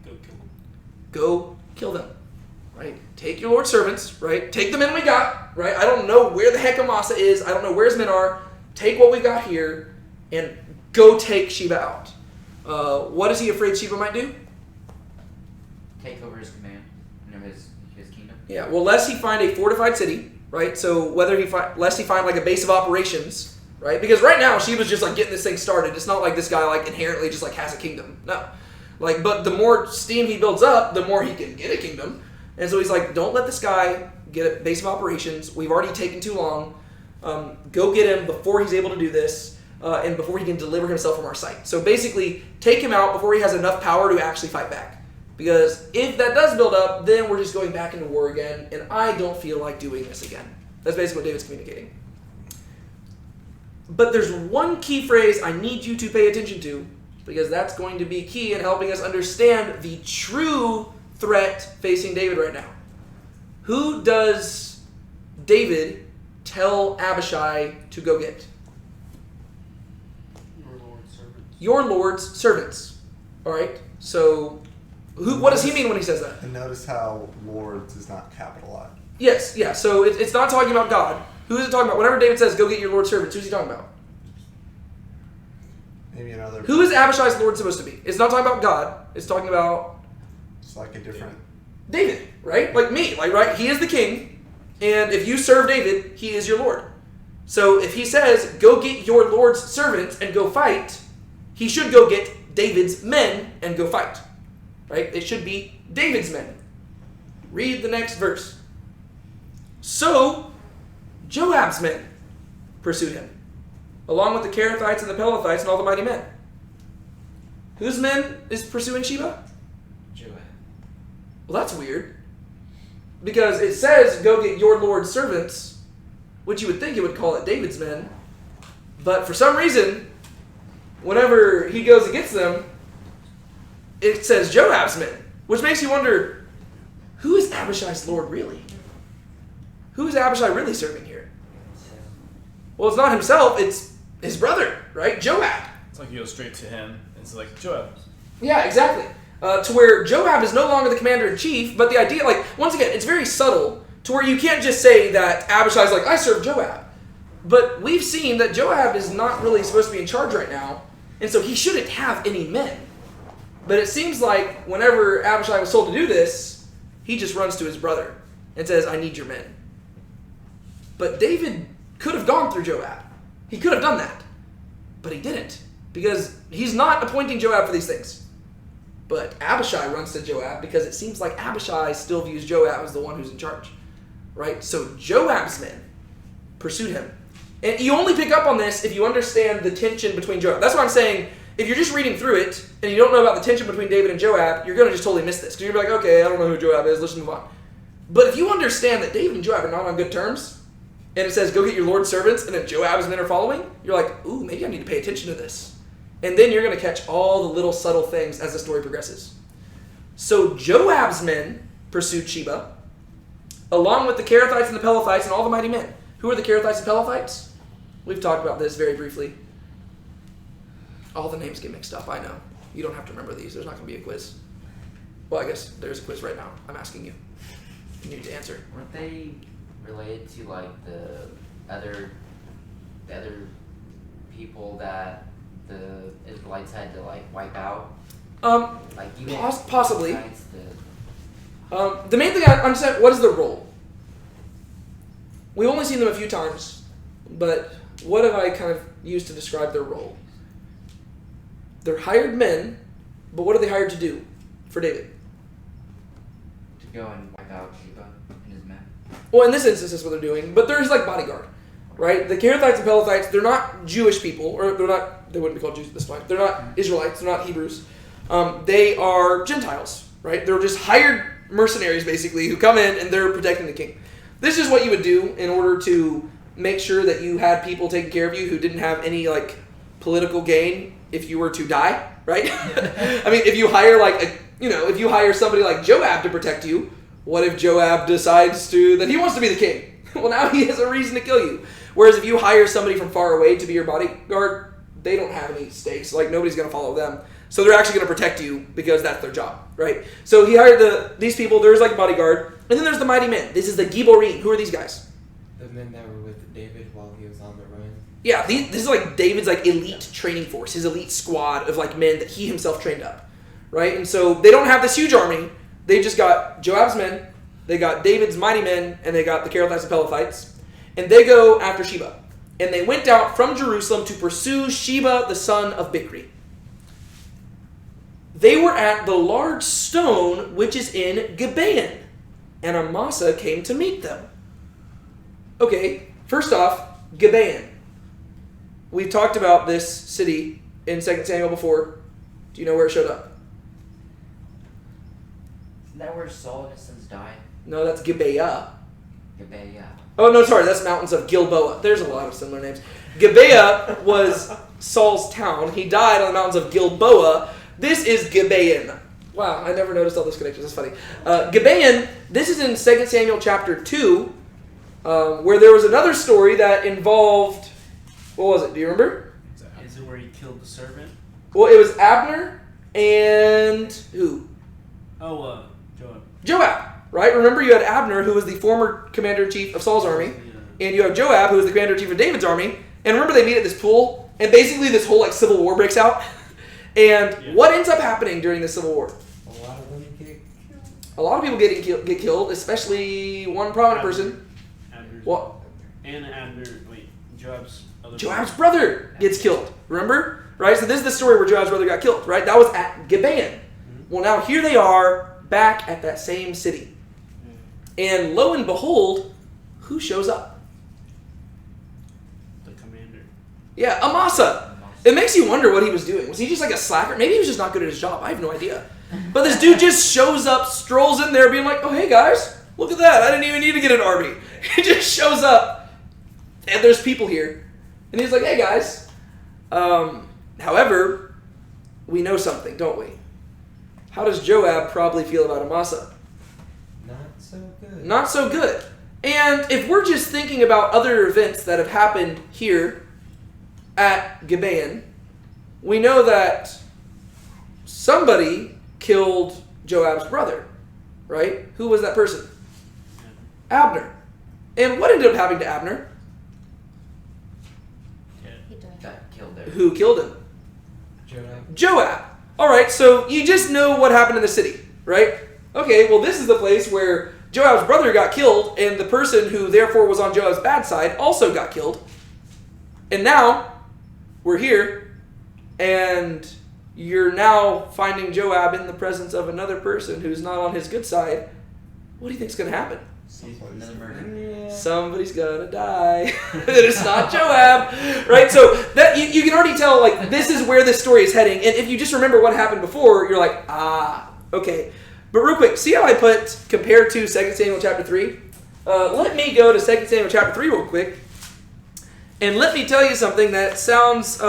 S2: Go kill him.
S1: Go kill them, right? Take your Lord's servants, right? Take the men we got, right? I don't know where the heck Amasa is. I don't know where his men are. Take what we've got here and go take Sheba out. What is he afraid Sheba might do?
S3: Take over his command, his kingdom.
S1: Yeah, well, lest he find a fortified city, right? So lest he find like a base of operations, right? Because right now Sheba's just like getting this thing started. It's not like this guy like inherently just like has a kingdom. No. Like, but the more steam he builds up, the more he can get a kingdom. And so he's like, don't let this guy get a base of operations. We've already taken too long. Go get him before he's able to do this, and before he can deliver himself from our sight. So basically, take him out before he has enough power to actually fight back. Because if that does build up, then we're just going back into war again, and I don't feel like doing this again. That's basically what David's communicating. But there's one key phrase I need you to pay attention to, because that's going to be key in helping us understand the true threat facing David right now. Who does David tell Abishai to go get?
S2: Your Lord's servants.
S1: Your Lord's servants. All right? So, what does he mean when he says that?
S5: And notice how Lord's is not capitalized.
S1: Yes, yeah. So it's not talking about God. Who is it talking about? Whenever David says, go get your Lord's servants, who's he talking about?
S5: Maybe another.
S1: Who is Abishai's Lord supposed to be? It's not talking about God. It's talking about...
S5: It's like a different
S1: David, right? Like me, like right? He is the king, and if you serve David, he is your Lord. So if he says, go get your Lord's servants and go fight, he should go get David's men and go fight. Right? It should be David's men. Read the next verse. So Joab's men pursued him, along with the Kerethites and the Pelethites and all the mighty men. Whose men is pursuing Sheba?
S3: Joab.
S1: Well, that's weird. Because it says, go get your Lord's servants, which you would think it would call it David's men. But for some reason, whenever he goes against them, it says Joab's men. Which makes you wonder, who is Abishai's Lord really? Who is Abishai really serving here? Well, it's not himself, it's his brother, right? Joab.
S4: It's like you go straight to him, and it's like, Joab.
S1: Yeah, exactly. To where Joab is no longer the commander-in-chief, but the idea, like, once again, it's very subtle, to where you can't just say that Abishai's like, I serve Joab. But we've seen that Joab is not really supposed to be in charge right now, and so he shouldn't have any men. But it seems like whenever Abishai was told to do this, he just runs to his brother and says, I need your men. But David could have gone through Joab. He could have done that. But he didn't, because he's not appointing Joab for these things. But Abishai runs to Joab because it seems like Abishai still views Joab as the one who's in charge. Right? So Joab's men pursued him. And you only pick up on this if you understand the tension between Joab. That's why I'm saying, if you're just reading through it and you don't know about the tension between David and Joab, you're going to just totally miss this. Because you're like, okay, I don't know who Joab is, let's move on. But if you understand that David and Joab are not on good terms, and it says, go get your Lord's servants, and then Joab's men are following, you're like, ooh, maybe I need to pay attention to this. And then you're going to catch all the little subtle things as the story progresses. So Joab's men pursued Sheba, along with the Kerethites and the Pelethites and all the mighty men. Who are the Kerethites and Pelethites? We've talked about this very briefly. All the names get mixed up, I know. You don't have to remember these. There's not going to be a quiz. Well, I guess there's a quiz right now. I'm asking you. You need to answer.
S3: Weren't they related to like the other people that the Israelites had to like wipe out? Like even
S1: Possibly.
S3: besides
S1: The main thing I'm saying, what is their role? We've only seen them a few times, but what have I kind of used to describe their role? They're hired men, but what are they hired to do for David?
S3: to go and wipe out Sheba and his men.
S1: Well, in this instance, that's what they're doing, but they're his like bodyguard, right? The Kerethites and Pelethites, they're not Jewish people, or they wouldn't be called Jews at this point. They're not Israelites, they're not Hebrews. They are Gentiles, right? They're just hired mercenaries, basically, who come in and they're protecting the king. This is what you would do in order to make sure that you had people taking care of you who didn't have any like political gain if you were to die, right? I mean, if you hire if you hire somebody like Joab to protect you, what if Joab decides that he wants to be the king? Well, now he has a reason to kill you. Whereas if you hire somebody from far away to be your bodyguard, they don't have any stakes. Like, nobody's going to follow them. So they're actually going to protect you because that's their job, right? So he hired these people. There's like a bodyguard. And then there's the mighty men. This is the Giborim. Who are these guys?
S6: The men that were with David while he was on the run.
S1: Yeah, this is like David's like elite training force, his elite squad of like men that he himself trained up, right? And so they don't have this huge army. They just got Joab's men, they got David's mighty men, and they got the Kerethites and Pelethites. And they go after Sheba. And they went out from Jerusalem to pursue Sheba, the son of Bichri. They were at the large stone which is in Gibeon, and Amasa came to meet them. Okay, first off, Gibeon. We've talked about this city in 2 Samuel before. Do you know where it showed up?
S3: Isn't that where Saul in a sense died?
S1: No, that's Gibeah.
S3: Gibeah.
S1: Oh, no, sorry, that's mountains of Gilboa. There's a lot of similar names. Gibeah was Saul's town. He died on the mountains of Gilboa. This is Gibeon. Wow, I never noticed all those connections. That's funny. Gibeon, this is in 2 Samuel chapter 2, where there was another story that involved... What was it? Do you remember?
S2: Is it where he killed the servant?
S1: Well, it was Abner and... Who?
S2: Oh, Joab.
S1: Joab, right? Remember, you had Abner, who was the former commander-in-chief of Saul's army, and you have Joab, who was the commander-in-chief of David's army. And remember, they meet at this pool, and basically this whole like civil war breaks out. And what ends up happening during the civil war?
S6: A lot of them get killed.
S1: a lot of people get killed, especially one prominent person.
S2: Abner's
S1: What?
S2: And Abner, Joab's other
S1: Joab's brother gets killed. Remember? Right? So this is the story where Joab's brother got killed, right? That was at Gibeon. Well, now here they are back at that same city. And lo and behold, who shows up?
S2: The commander.
S1: Yeah, Amasa. It makes you wonder what he was doing. Was he just like a slacker? Maybe he was just not good at his job. I have no idea. But this dude just shows up, strolls in there being like, oh, hey guys, look at that. I didn't even need to get an army. He just shows up and there's people here. And he's like, hey guys. However, we know something, don't we? How does Joab probably feel about Amasa?
S6: Not so good.
S1: Not so good. And if we're just thinking about other events that have happened here at Gibeon, we know that somebody killed Joab's brother, right? Who was that person? Abner. And what ended up happening to Abner?
S3: He got killed there.
S1: Who killed him?
S6: Joab.
S1: Joab. All right, so you just know what happened in the city, right? Okay, well, this is the place where Joab's brother got killed, and the person who therefore was on Joab's bad side also got killed. And now we're here, and you're now finding Joab in the presence of another person who's not on his good side. What do you think's going to happen?
S3: Another murder.
S1: Somebody's gonna die. And it's not Joab, right? So that you can already tell, like, this is where this story is heading. And if you just remember what happened before, you're like, okay. But real quick, see how I put compared to 2 Samuel chapter 3? Let me go to 2 Samuel chapter 3 real quick, and let me tell you something that sounds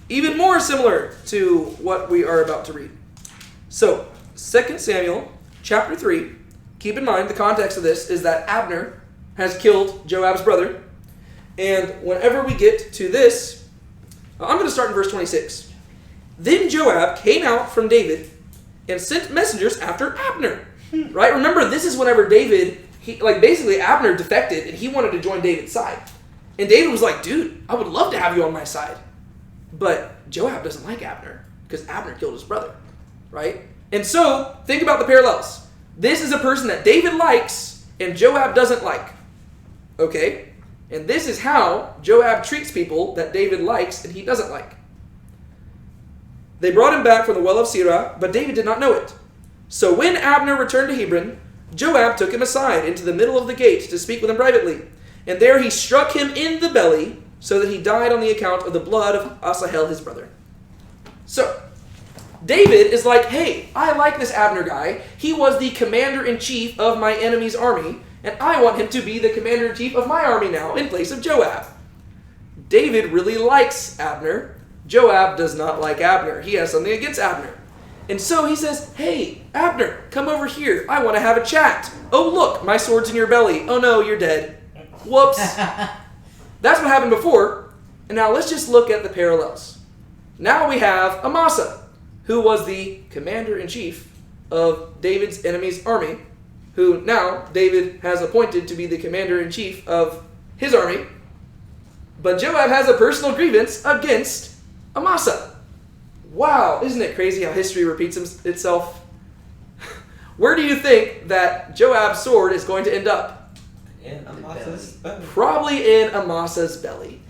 S1: even more similar to what we are about to read. So, 2 Samuel chapter 3. Keep in mind, the context of this is that Abner has killed Joab's brother. And whenever we get to this, I'm going to start in verse 26. Then Joab came out from David and sent messengers after Abner. Right? Remember, this is whenever basically Abner defected and he wanted to join David's side. And David was like, dude, I would love to have you on my side. But Joab doesn't like Abner because Abner killed his brother. Right? And so, think about the parallels. This is a person that David likes and Joab doesn't like. Okay? And this is how Joab treats people that David likes and he doesn't like. They brought him back from the well of Sirah, but David did not know it. So when Abner returned to Hebron, Joab took him aside into the middle of the gate to speak with him privately. And there he struck him in the belly, so that he died on the account of the blood of Asahel his brother. So, David is like, hey, I like this Abner guy. He was the commander-in-chief of my enemy's army, and I want him to be the commander-in-chief of my army now in place of Joab. David really likes Abner. Joab does not like Abner. He has something against Abner. And so he says, hey, Abner, come over here. I want to have a chat. Oh, look, my sword's in your belly. Oh, no, you're dead. Whoops. That's what happened before. And now let's just look at the parallels. Now we have Amasa, who was the commander-in-chief of David's enemy's army, who now David has appointed to be the commander-in-chief of his army. But Joab has a personal grievance against Amasa. Wow, isn't it crazy how history repeats itself? Where do you think that Joab's sword is going to end up?
S6: In Amasa's belly.
S1: Probably in Amasa's belly.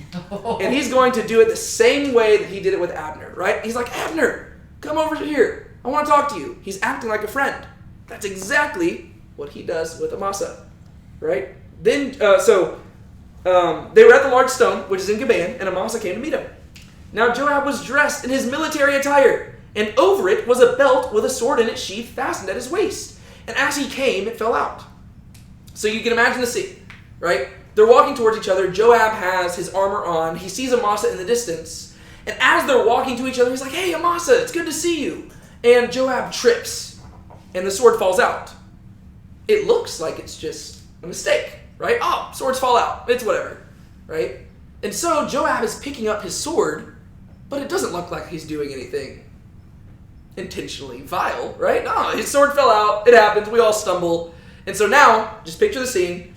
S1: And he's going to do it the same way that he did it with Abner, right? He's like, Abner, come over here. I want to talk to you. He's acting like a friend. That's exactly what he does with Amasa, right? Then, they were at the large stone, which is in Gibeon, and Amasa came to meet him. Now Joab was dressed in his military attire, and over it was a belt with a sword in its sheath fastened at his waist. And as he came, it fell out. So you can imagine the scene, right? They're walking towards each other. Joab has his armor on. He sees Amasa in the distance. And as they're walking to each other, he's like, hey, Amasa, it's good to see you. And Joab trips, and the sword falls out. It looks like it's just a mistake, right? Oh, swords fall out. It's whatever, right? And so Joab is picking up his sword, but it doesn't look like he's doing anything intentionally vile, right? No, his sword fell out. It happens. We all stumble. And so now, just picture the scene.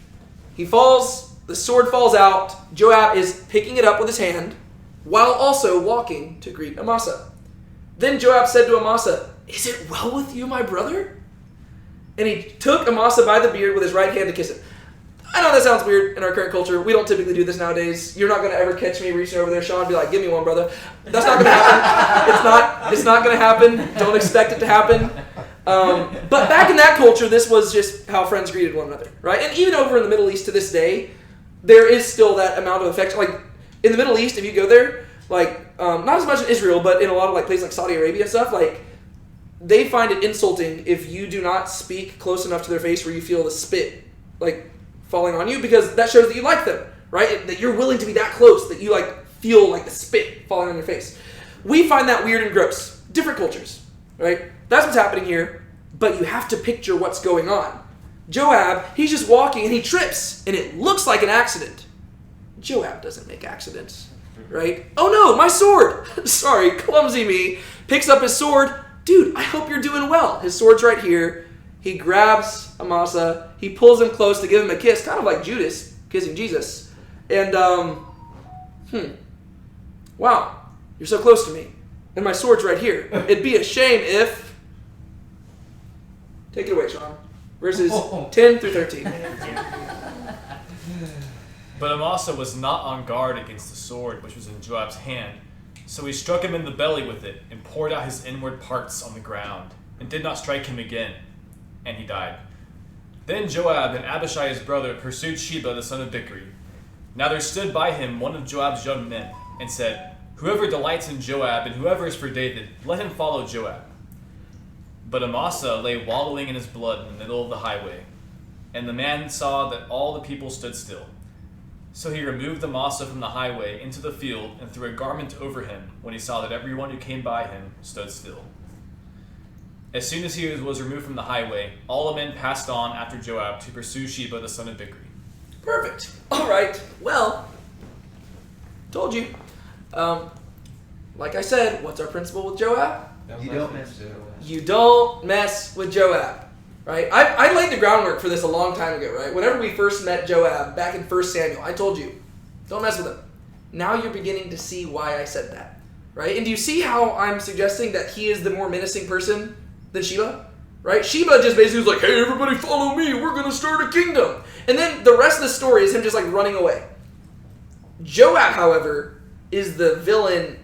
S1: He falls. The sword falls out. Joab is picking it up with his hand while also walking to greet Amasa. Then Joab said to Amasa, is it well with you, my brother? And he took Amasa by the beard with his right hand to kiss him. I know that sounds weird in our current culture. We don't typically do this nowadays. You're not going to ever catch me reaching over there, Sean, and be like, give me one, brother. That's not going to happen. It's not going to happen. Don't expect it to happen. But back in that culture, this was just how friends greeted one another, right? And even over in the Middle East to this day, there is still that amount of affection. Like, in the Middle East, if you go there, like, not as much in Israel, but in a lot of like places like Saudi Arabia and stuff, like, they find it insulting if you do not speak close enough to their face where you feel the spit, like, falling on you, because that shows that you like them, right? That you're willing to be that close, that you like feel like the spit falling on your face. We find that weird and gross. Different cultures, right? That's what's happening here, but you have to picture what's going on. Joab, he's just walking and he trips, and it looks like an accident. Joab doesn't make accidents, right? Oh no, my sword! Sorry, clumsy me. Picks up his sword. Dude, I hope you're doing well. His sword's right here. He grabs Amasa. He pulls him close to give him a kiss, kind of like Judas kissing Jesus. And, wow, you're so close to me. And my sword's right here. It'd be a shame if... Take it away, Sean. Verses 10 through 13.
S4: But Amasa was not on guard against the sword which was in Joab's hand. So he struck him in the belly with it, and poured out his inward parts on the ground, and did not strike him again. And he died. Then Joab and Abishai his brother pursued Sheba the son of Bichri. Now there stood by him one of Joab's young men, and said, Whoever delights in Joab, and whoever is for David, let him follow Joab. But Amasa lay wallowing in his blood in the middle of the highway. And the man saw that all the people stood still. So he removed Amasa from the highway into the field, and threw a garment over him, when he saw that everyone who came by him stood still. As soon as he was removed from the highway, all the men passed on after Joab to pursue Sheba the son of Bichri.
S1: Perfect. All right. Well, told you. Like I said, what's our principle with Joab?
S6: You don't mess with Joab.
S1: You don't mess with Joab, right? I laid the groundwork for this a long time ago, right? Whenever we first met Joab back in 1 Samuel, I told you, don't mess with him. Now you're beginning to see why I said that, right? And do you see how I'm suggesting that he is the more menacing person than Sheba? Right? Sheba just basically was like, hey, everybody follow me. We're going to start a kingdom. And then the rest of the story is him just like running away. Joab, however, is the villain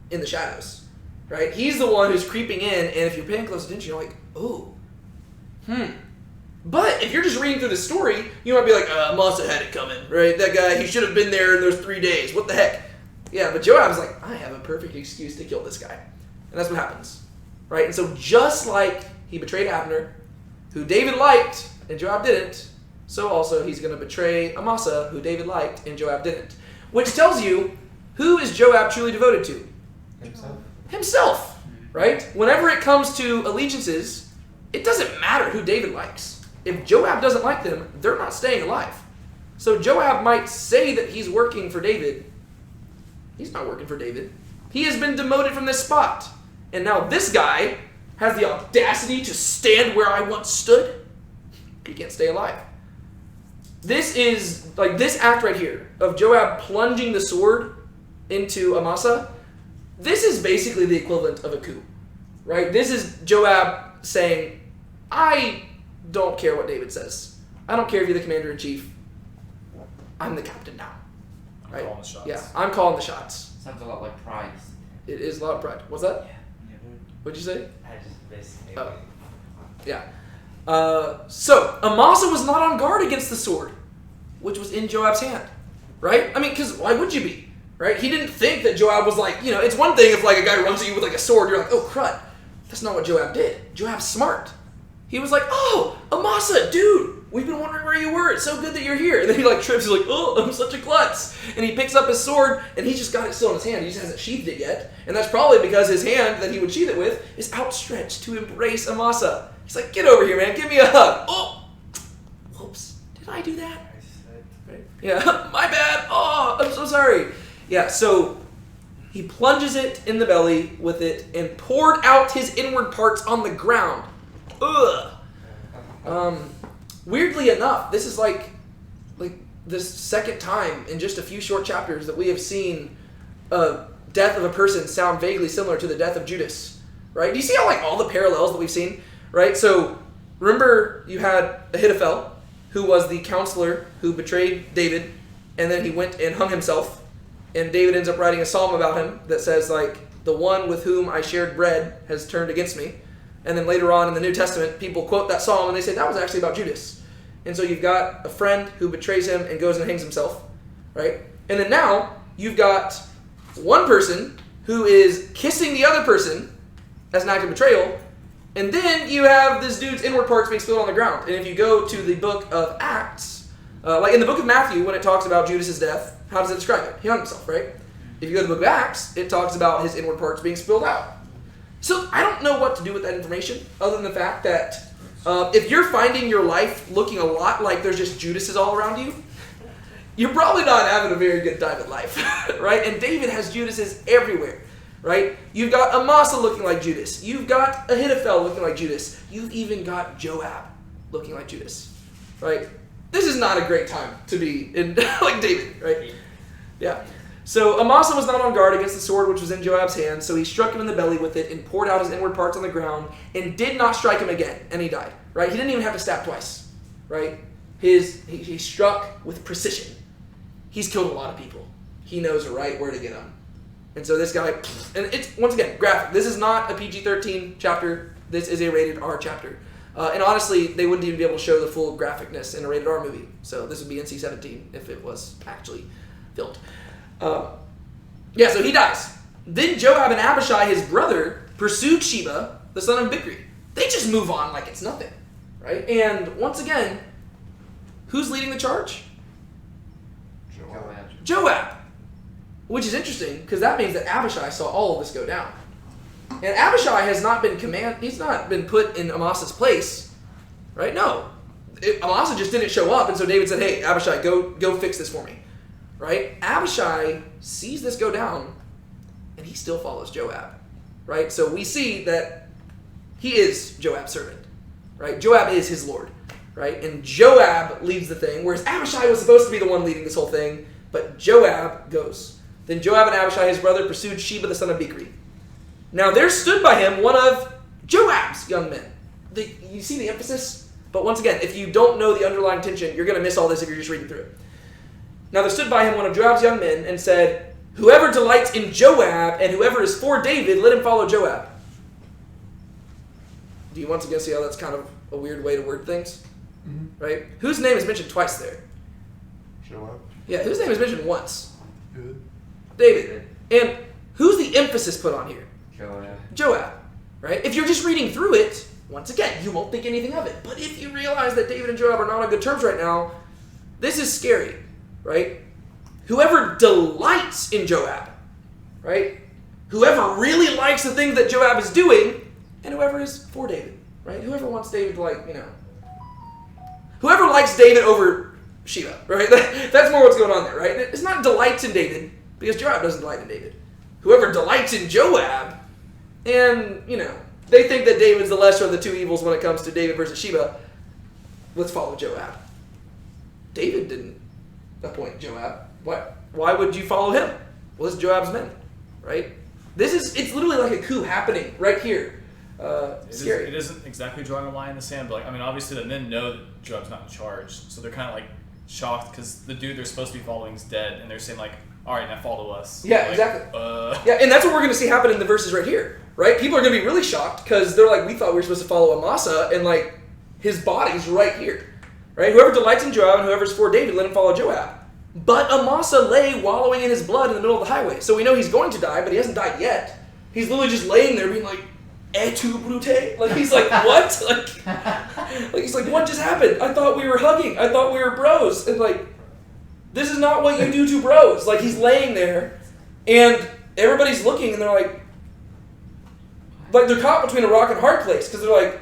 S1: in the shadows, right? He's the one who's creeping in, and if you're paying close attention, you're like, oh, But if you're just reading through the story, you might be like, Amasa had it coming, right? That guy, he should have been there in those 3 days. What the heck? Yeah, but Joab's like, I have a perfect excuse to kill this guy. And that's what happens, right? And so just like he betrayed Abner, who David liked, and Joab didn't, so also he's going to betray Amasa, who David liked, and Joab didn't. Which tells you, who is Joab truly devoted to? Himself, right? Whenever it comes to allegiances, it doesn't matter who David likes. If Joab doesn't like them, they're not staying alive. So Joab might say that he's working for David. He's not working for David. He has been demoted from this spot. And now this guy has the audacity to stand where I once stood. He can't stay alive. This is, like, this act right here of Joab plunging the sword into Amasa, this is basically the equivalent of a coup, right? This is Joab saying, I don't care what David says. I don't care if you're the commander-in-chief. I'm the captain now.
S4: I'm
S1: Right?
S4: calling the shots.
S1: Yeah, I'm calling the shots.
S3: Sounds a lot like pride.
S1: It is a lot of pride. What's that?
S6: Yeah.
S1: What'd you say?
S6: I just basically.
S1: Oh. Yeah. So, Amasa was not on guard against the sword, which was in Joab's hand, right? I mean, because why would you be, right? He didn't think that Joab was like, it's one thing if like a guy runs at you with like a sword, you're like, oh, crud. That's not what Joab did. Joab's smart. He was like, oh, Amasa, dude, we've been wondering where you were. It's so good that you're here. And then he like trips. He's like, oh, I'm such a klutz. And he picks up his sword, and he's just got it still in his hand. He just hasn't sheathed it yet. And that's probably because his hand that he would sheath it with is outstretched to embrace Amasa. He's like, get over here, man. Give me a hug. Oh, whoops. Did I do that? Right? Yeah, my bad. Oh, I'm so sorry. Yeah, so he plunges it in the belly with it and poured out his inward parts on the ground. Ugh. Weirdly enough, this is like the second time in just a few short chapters that we have seen a death of a person sound vaguely similar to the death of Judas. Right? Do you see how like all the parallels that we've seen? Right? So remember you had Ahithophel, who was the counselor who betrayed David, and then he went and hung himself. And David ends up writing a psalm about him that says, like, the one with whom I shared bread has turned against me. And then later on in the New Testament, people quote that psalm and they say that was actually about Judas. And so you've got a friend who betrays him and goes and hangs himself, right? And then now you've got one person who is kissing the other person as an act of betrayal. And then you have this dude's inward parts being spilled on the ground. And if you go to the book of Acts, like in the book of Matthew, when it talks about Judas's death, how does it describe it? He hung himself, right? If you go to the book of Acts, it talks about his inward parts being spilled out. So I don't know what to do with that information, other than the fact that if you're finding your life looking a lot like there's just Judases all around you, you're probably not having a very good time in life, right? And David has Judases everywhere, right? You've got Amasa looking like Judas. You've got Ahithophel looking like Judas. You've even got Joab looking like Judas, right? This is not a great time to be in like David, right? Yeah. So Amasa was not on guard against the sword which was in Joab's hand, so he struck him in the belly with it and poured out his inward parts on the ground and did not strike him again, and he died, right? He didn't even have to stab twice, right? He struck with precision. He's killed a lot of people. He knows right where to get them. And so this guy, and it's, once again, graphic. This is not a PG-13 chapter. This is a rated R chapter. And honestly, they wouldn't even be able to show the full graphicness in a rated R movie. So this would be NC-17 if it was actually filmed. So he dies. Then Joab and Abishai, his brother, pursued Sheba, the son of Bichri. They just move on like it's nothing, right? And once again, who's leading the charge? Joab. Which is interesting, because that means that Abishai saw all of this go down. And Abishai has not been he's not been put in Amasa's place, right? No. Amasa just didn't show up, and so David said, hey, Abishai, go fix this for me. Right? Abishai sees this go down, and he still follows Joab. Right? So we see that he is Joab's servant. Right? Joab is his lord. Right? And Joab leads the thing, whereas Abishai was supposed to be the one leading this whole thing, but Joab goes. Then Joab and Abishai, his brother, pursued Sheba, the son of Bichri. Now there stood by him one of Joab's young men. You see the emphasis? But once again, if you don't know the underlying tension, you're going to miss all this if you're just reading through it. Now there stood by him one of Joab's young men and said, whoever delights in Joab and whoever is for David, let him follow Joab. Do you once again see how that's kind of a weird way to word things? Mm-hmm. Right? Whose name is mentioned twice there?
S5: Joab.
S1: Yeah, whose name is mentioned once?
S5: Who?
S1: David. And who's the emphasis put on here?
S3: Joab.
S1: Right? If you're just reading through it, once again, you won't think anything of it. But if you realize that David and Joab are not on good terms right now, this is scary. Right? Whoever delights in Joab, right? Whoever really likes the things that Joab is doing, and whoever is for David, right? Whoever wants David to whoever likes David over Sheba, right? That's more what's going on there, right? It's not delights in David, because Joab doesn't delight in David. Whoever delights in Joab, and, they think that David's the lesser of the two evils when it comes to David versus Sheba, let's follow Joab. David didn't appoint Joab. Why would you follow him? Well, it's Joab's men, right? It's literally like a coup happening right here. Scary.
S4: It isn't exactly drawing a line in the sand, but obviously the men know that Joab's not in charge, so they're kind of like shocked because the dude they're supposed to be following is dead, and they're saying like, all right, now follow us.
S1: Yeah, exactly. Yeah, and that's what we're going to see happen in the verses right here, right? People are going to be really shocked because they're like, we thought we were supposed to follow Amasa, and like his body's right here. Right? Whoever delights in Joab and whoever's for David, let him follow Joab. But Amasa lay wallowing in his blood in the middle of the highway. So we know he's going to die, but he hasn't died yet. He's literally just laying there being like, "Et tu, Brute?" Like he's like, what? Like he's like, what just happened? I thought we were hugging. I thought we were bros. And like, this is not what you do to bros. Like he's laying there and everybody's looking and they're like they're caught between a rock and a hard place because they're like,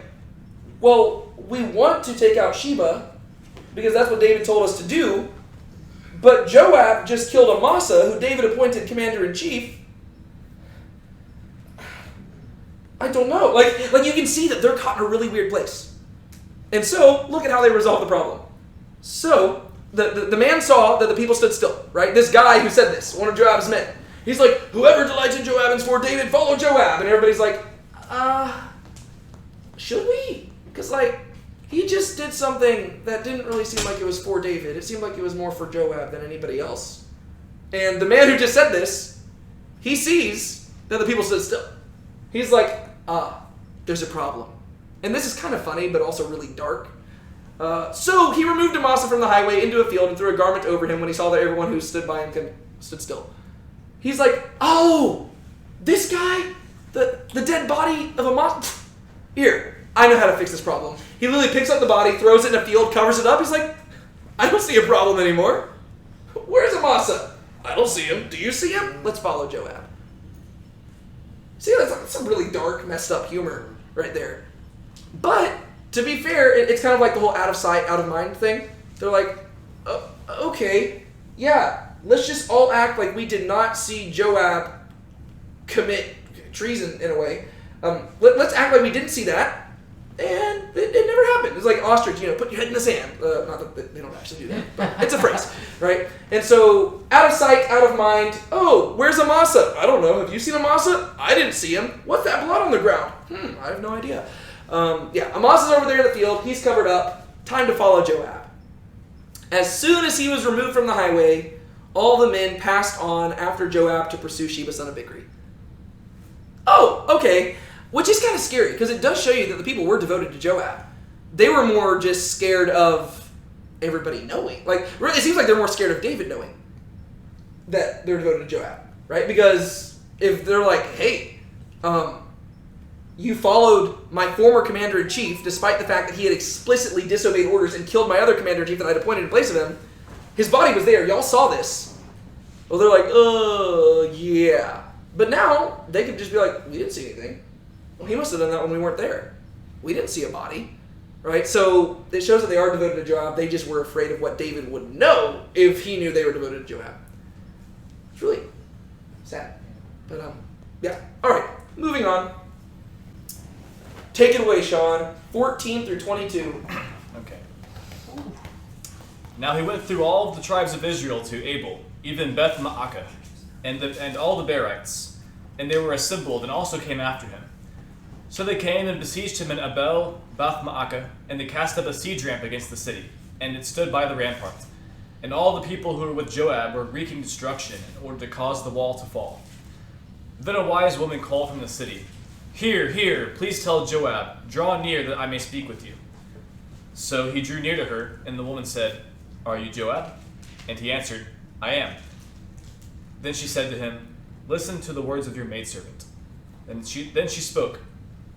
S1: well, we want to take out Sheba because that's what David told us to do, but Joab just killed Amasa, who David appointed commander-in-chief. I don't know. Like you can see that they're caught in a really weird place. And so, look at how they resolve the problem. So, the man saw that the people stood still, right? This guy who said this, one of Joab's men. He's like, whoever delights in Joab and is for David, follow Joab. And everybody's like, should we? Because, he just did something that didn't really seem like it was for David. It seemed like it was more for Joab than anybody else. And the man who just said this, he sees that the people stood still. He's like, there's a problem. And this is kind of funny, but also really dark. So he removed Amasa from the highway into a field and threw a garment over him when he saw that everyone who stood by him stood still. He's like, oh, this guy, the dead body of Amasa. Here, I know how to fix this problem. He literally picks up the body, throws it in a field, covers it up. He's like, I don't see a problem anymore. Where's Amasa? I don't see him. Do you see him? Let's follow Joab. See, that's some really dark, messed up humor right there. But, to be fair, it's kind of like the whole out of sight, out of mind thing. They're like, okay, yeah, let's just all act like we did not see Joab commit treason in a way. Let's act like we didn't see that, and it never happened. It's like ostrich, put your head in the sand. Not that they don't actually do that, but it's a phrase, right? And so, out of sight, out of mind. Oh, where's Amasa? I don't know. Have you seen Amasa? I didn't see him. What's that blood on the ground? I have no idea. Amasa's over there in the field. He's covered up. Time to follow Joab. As soon as he was removed from the highway, all the men passed on after Joab to pursue Sheba, son of Bichri. Oh, okay. Which is kind of scary, because it does show you that the people were devoted to Joab. They were more just scared of everybody knowing. Like, it seems like they're more scared of David knowing that they're devoted to Joab, right? Because if they're like, hey, you followed my former commander-in-chief, despite the fact that he had explicitly disobeyed orders and killed my other commander-in-chief that I'd appointed in place of him, his body was there. Y'all saw this. Well, they're like, yeah. But now, they could just be like, we didn't see anything. Well, he must have done that when we weren't there. We didn't see a body, right? So it shows that they are devoted to Joab. They just were afraid of what David would know if he knew they were devoted to Joab. It's really sad. But, yeah. All right, moving on. Take it away, Sean. 14 through 22.
S4: Okay. Now he went through all of the tribes of Israel to Abel, even Beth Maacah, and all the Berites, and they were assembled and also came after him. So they came and besieged him in Abel Beth Maacah, and they cast up a siege ramp against the city, and it stood by the rampart. And all the people who were with Joab were wreaking destruction in order to cause the wall to fall. Then a wise woman called from the city, Here, please tell Joab, draw near that I may speak with you. So he drew near to her, and the woman said, Are you Joab? And he answered, I am. Then she said to him, Listen to the words of your maidservant. And she spoke,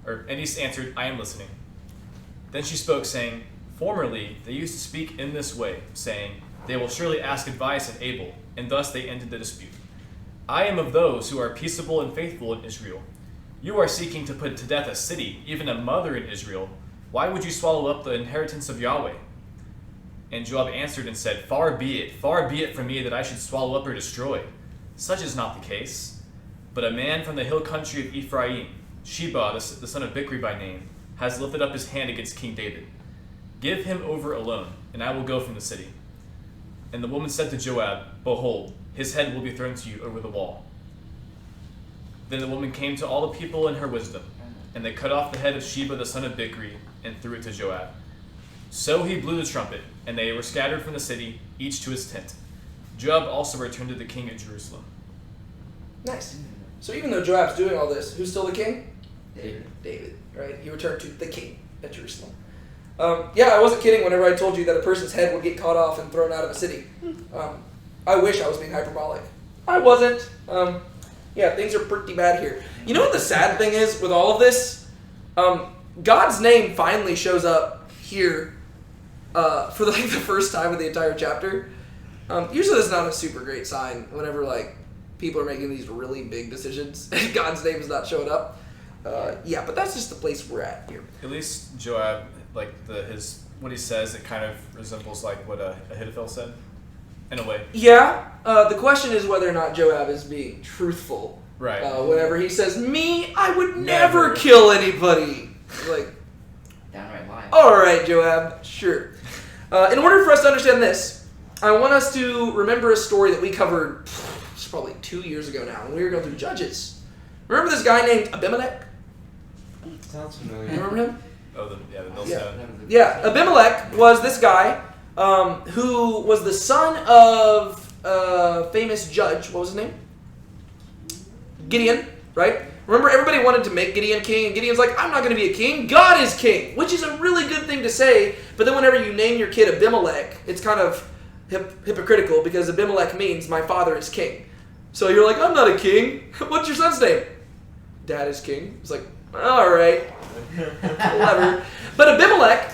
S4: and he answered, I am listening. Then she spoke, saying, Formerly they used to speak in this way, saying, They will surely ask advice of Abel, and thus they ended the dispute. I am of those who are peaceable and faithful in Israel. You are seeking to put to death a city, even a mother in Israel. Why would you swallow up the inheritance of Yahweh? And Joab answered and said, far be it from me that I should swallow up or destroy. Such is not the case. But a man from the hill country of Ephraim, Sheba, the son of Bichri by name, has lifted up his hand against King David. Give him over alone, and I will go from the city. And the woman said to Joab, Behold, his head will be thrown to you over the wall. Then the woman came to all the people in her wisdom, and they cut off the head of Sheba the son of Bichri, and threw it to Joab. So he blew the trumpet, and they were scattered from the city, each to his tent. Joab also returned to the king at Jerusalem.
S1: Nice. So even though Joab's doing all this, who's still the king?
S3: David.
S1: Right? He returned to the king at Jerusalem. Yeah, I wasn't kidding whenever I told you that a person's head would get cut off and thrown out of a city. I wish I was being hyperbolic. I wasn't. Yeah, things are pretty bad here. You know what the sad thing is with all of this? God's name finally shows up here for the first time in the entire chapter. Usually that's not a super great sign whenever people are making these really big decisions and God's name is not showing up. Yeah, but that's just the place we're at here.
S4: At least Joab, what he says, it kind of resembles what Ahithophel said, in a way.
S1: Yeah. The question is whether or not Joab is being truthful.
S4: Right.
S1: Whenever he says, I would never kill anybody.
S3: Downright lie.
S1: All right, Joab. Sure. In order for us to understand this, I want us to remember a story that we covered probably 2 years ago now when we were going through Judges. Remember this guy named Abimelech?
S6: Sounds familiar.
S1: You remember him?
S4: Oh, the millstone.
S1: Yeah, Abimelech was this guy who was the son of a famous judge. What was his name? Gideon, right? Remember, everybody wanted to make Gideon king, and Gideon's like, I'm not going to be a king. God is king, which is a really good thing to say. But then whenever you name your kid Abimelech, it's kind of hypocritical because Abimelech means my father is king. So you're like, I'm not a king. What's your son's name? Dad is king. It's like, all right, clever. But Abimelech,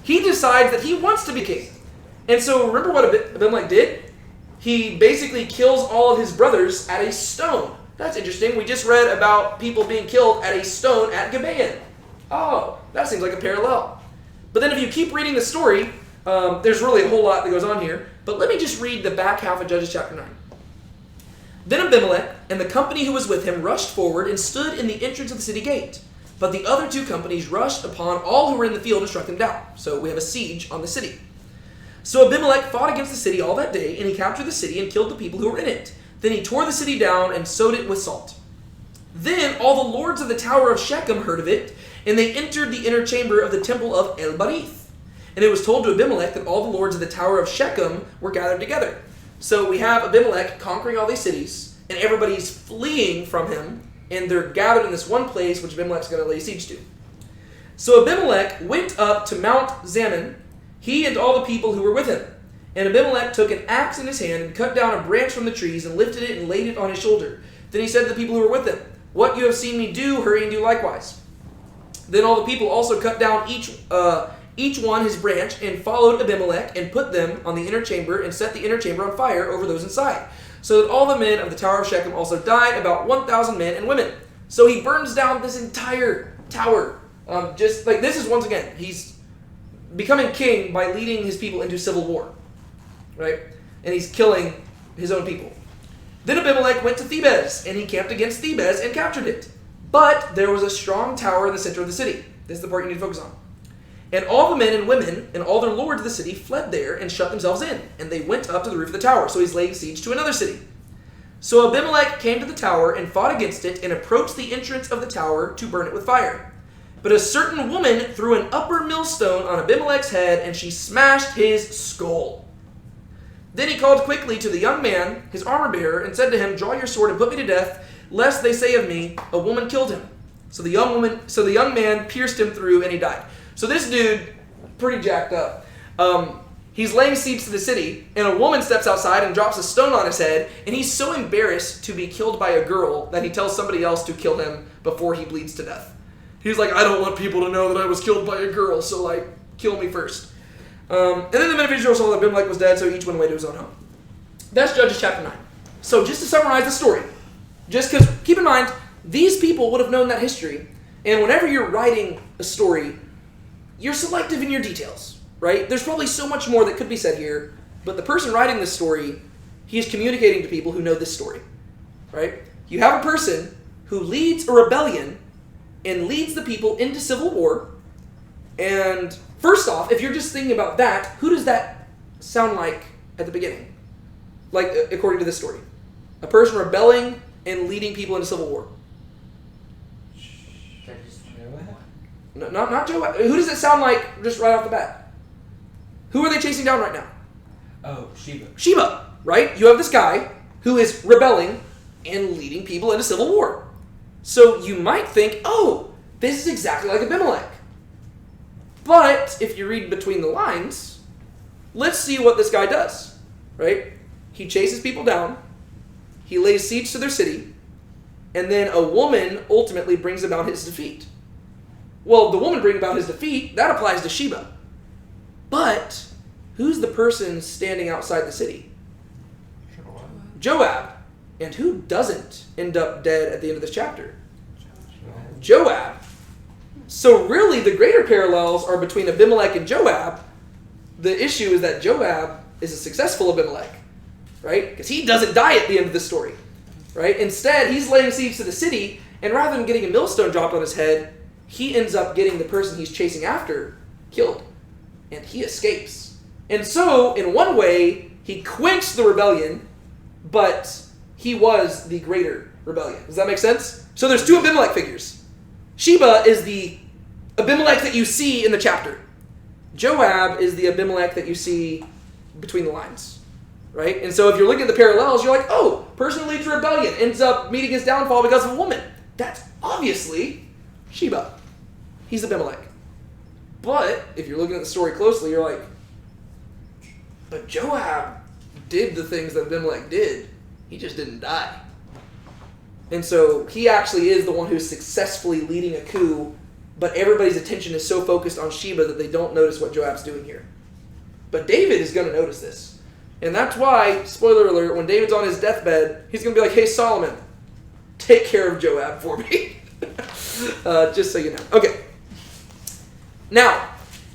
S1: he decides that he wants to be king. And so remember what Abimelech did? He basically kills all of his brothers at a stone. That's interesting. We just read about people being killed at a stone at Gibeon. Oh, that seems like a parallel. But then if you keep reading the story, there's really a whole lot that goes on here. But let me just read the back half of Judges chapter 9. Then Abimelech and the company who was with him rushed forward and stood in the entrance of the city gate. But the other two companies rushed upon all who were in the field and struck them down. So we have a siege on the city. So Abimelech fought against the city all that day, and he captured the city and killed the people who were in it. Then he tore the city down and sowed it with salt. Then all the lords of the tower of Shechem heard of it, and they entered the inner chamber of the temple of El-Barith. And it was told to Abimelech that all the lords of the tower of Shechem were gathered together. So we have Abimelech conquering all these cities, and everybody's fleeing from him, and they're gathered in this one place which Abimelech's going to lay siege to. So Abimelech went up to Mount Zammon, he and all the people who were with him. And Abimelech took an axe in his hand and cut down a branch from the trees and lifted it and laid it on his shoulder. Then he said to the people who were with him, What you have seen me do, hurry and do likewise. Then all the people also cut down each one his branch and followed Abimelech and put them on the inner chamber and set the inner chamber on fire over those inside. So that all the men of the tower of Shechem also died, about 1,000 men and women. So he burns down this entire tower. Just like this is once again, he's becoming king by leading his people into civil war. Right? And he's killing his own people. Then Abimelech went to Thebez, and he camped against Thebez and captured it. But there was a strong tower in the center of the city. This is the part you need to focus on. And all the men and women and all their lords of the city fled there and shut themselves in. And they went up to the roof of the tower. So he's laying siege to another city. So Abimelech came to the tower and fought against it and approached the entrance of the tower to burn it with fire. But a certain woman threw an upper millstone on Abimelech's head, and she smashed his skull. Then he called quickly to the young man, his armor-bearer, and said to him, Draw your sword and put me to death, lest they say of me, a woman killed him. So the young man pierced him through, and he died. So this dude, pretty jacked up. He's laying siege to the city, and a woman steps outside and drops a stone on his head, and he's so embarrassed to be killed by a girl that he tells somebody else to kill him before he bleeds to death. He's like, I don't want people to know that I was killed by a girl, so kill me first. And then the men of Israel saw that Abimelech was dead, so each went away to his own home. That's Judges chapter 9. So just to summarize the story, just because, keep in mind, these people would have known that history, and whenever you're writing a story, you're selective in your details, right? There's probably so much more that could be said here, but the person writing this story, he is communicating to people who know this story, right? You have a person who leads a rebellion and leads the people into civil war, and first off, if you're just thinking about that, who does that sound like at the beginning? Like, according to this story. A person rebelling and leading people into civil war. No, not Joab. Who does it sound like just right off the bat? Who are they chasing down right now?
S6: Oh, Sheba.
S1: Sheba, right? You have this guy who is rebelling and leading people into civil war. So you might think, oh, this is exactly like Abimelech. But if you read between the lines, let's see what this guy does, right? He chases people down, he lays siege to their city, and then a woman ultimately brings about his defeat. Well, the woman bringing about his defeat, that applies to Sheba. But who's the person standing outside the city? Joab. And who doesn't end up dead at the end of this chapter? Joab. So really, the greater parallels are between Abimelech and Joab. The issue is that Joab is a successful Abimelech, right? Because he doesn't die at the end of the story, right? Instead, he's laying siege to the city, and rather than getting a millstone dropped on his head, he ends up getting the person he's chasing after killed, and he escapes. And so, in one way, he quenched the rebellion, but he was the greater rebellion. Does that make sense? So there's two Abimelech figures. Sheba is the Abimelech that you see in the chapter. Joab is the Abimelech that you see between the lines, right? And so if you're looking at the parallels, you're like, oh, person who leads a rebellion ends up meeting his downfall because of a woman. That's obviously Sheba. He's Abimelech. But if you're looking at the story closely, you're like, but Joab did the things that Abimelech did. He just didn't die. And so he actually is the one who's successfully leading a coup, but everybody's attention is so focused on Sheba that they don't notice what Joab's doing here. But David is going to notice this. And that's why, spoiler alert, when David's on his deathbed, he's going to be like, hey, Solomon, take care of Joab for me. Just so you know. Okay. Now,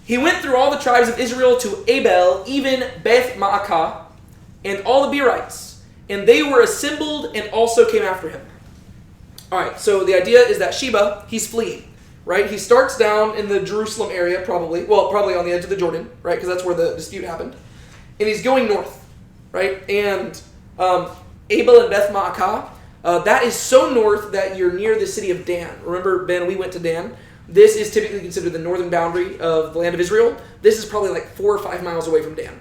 S1: he went through all the tribes of Israel to Abel, even Beth Maacah, and all the Berites, and they were assembled and also came after him. All right, so the idea is that Sheba, he's fleeing. Right? He starts down in the Jerusalem area, probably on the edge of the Jordan, right? Because that's where the dispute happened. And he's going north, right? And Abel and Beth Maacah, that is so north that you're near the city of Dan. Remember, Ben, we went to Dan. This is typically considered the northern boundary of the land of Israel. This is probably like 4 or 5 miles away from Dan,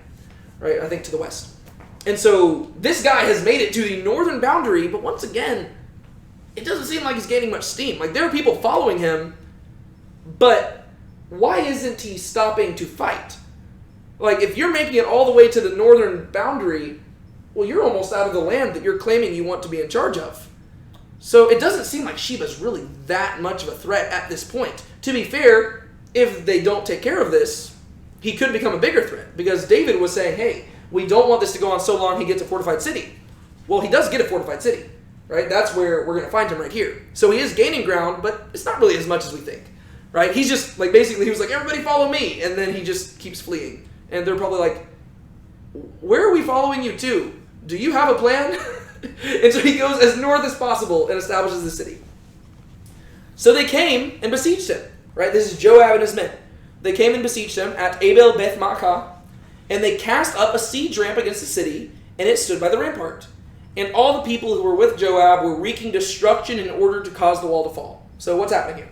S1: right? I think to the west. And so this guy has made it to the northern boundary, but once again, it doesn't seem like he's gaining much steam. Like, there are people following him, but why isn't he stopping to fight? Like, if you're making it all the way to the northern boundary, well, you're almost out of the land that you're claiming you want to be in charge of. So it doesn't seem like Sheba's really that much of a threat at this point. To be fair, if they don't take care of this, he could become a bigger threat. Because David was saying, hey, we don't want this to go on so long he gets a fortified city. Well, he does get a fortified city, right? That's where we're going to find him right here. So he is gaining ground, but it's not really as much as we think. Right? He's just, like, basically, he was like, everybody follow me. And then he just keeps fleeing. And they're probably like, where are we following you to? Do you have a plan? And so he goes as north as possible and establishes the city. So they came and besieged him. Right? This is Joab and his men. They came and besieged him at Abel Beth Maacah. And they cast up a siege ramp against the city. And it stood by the rampart. And all the people who were with Joab were wreaking destruction in order to cause the wall to fall. So what's happening here?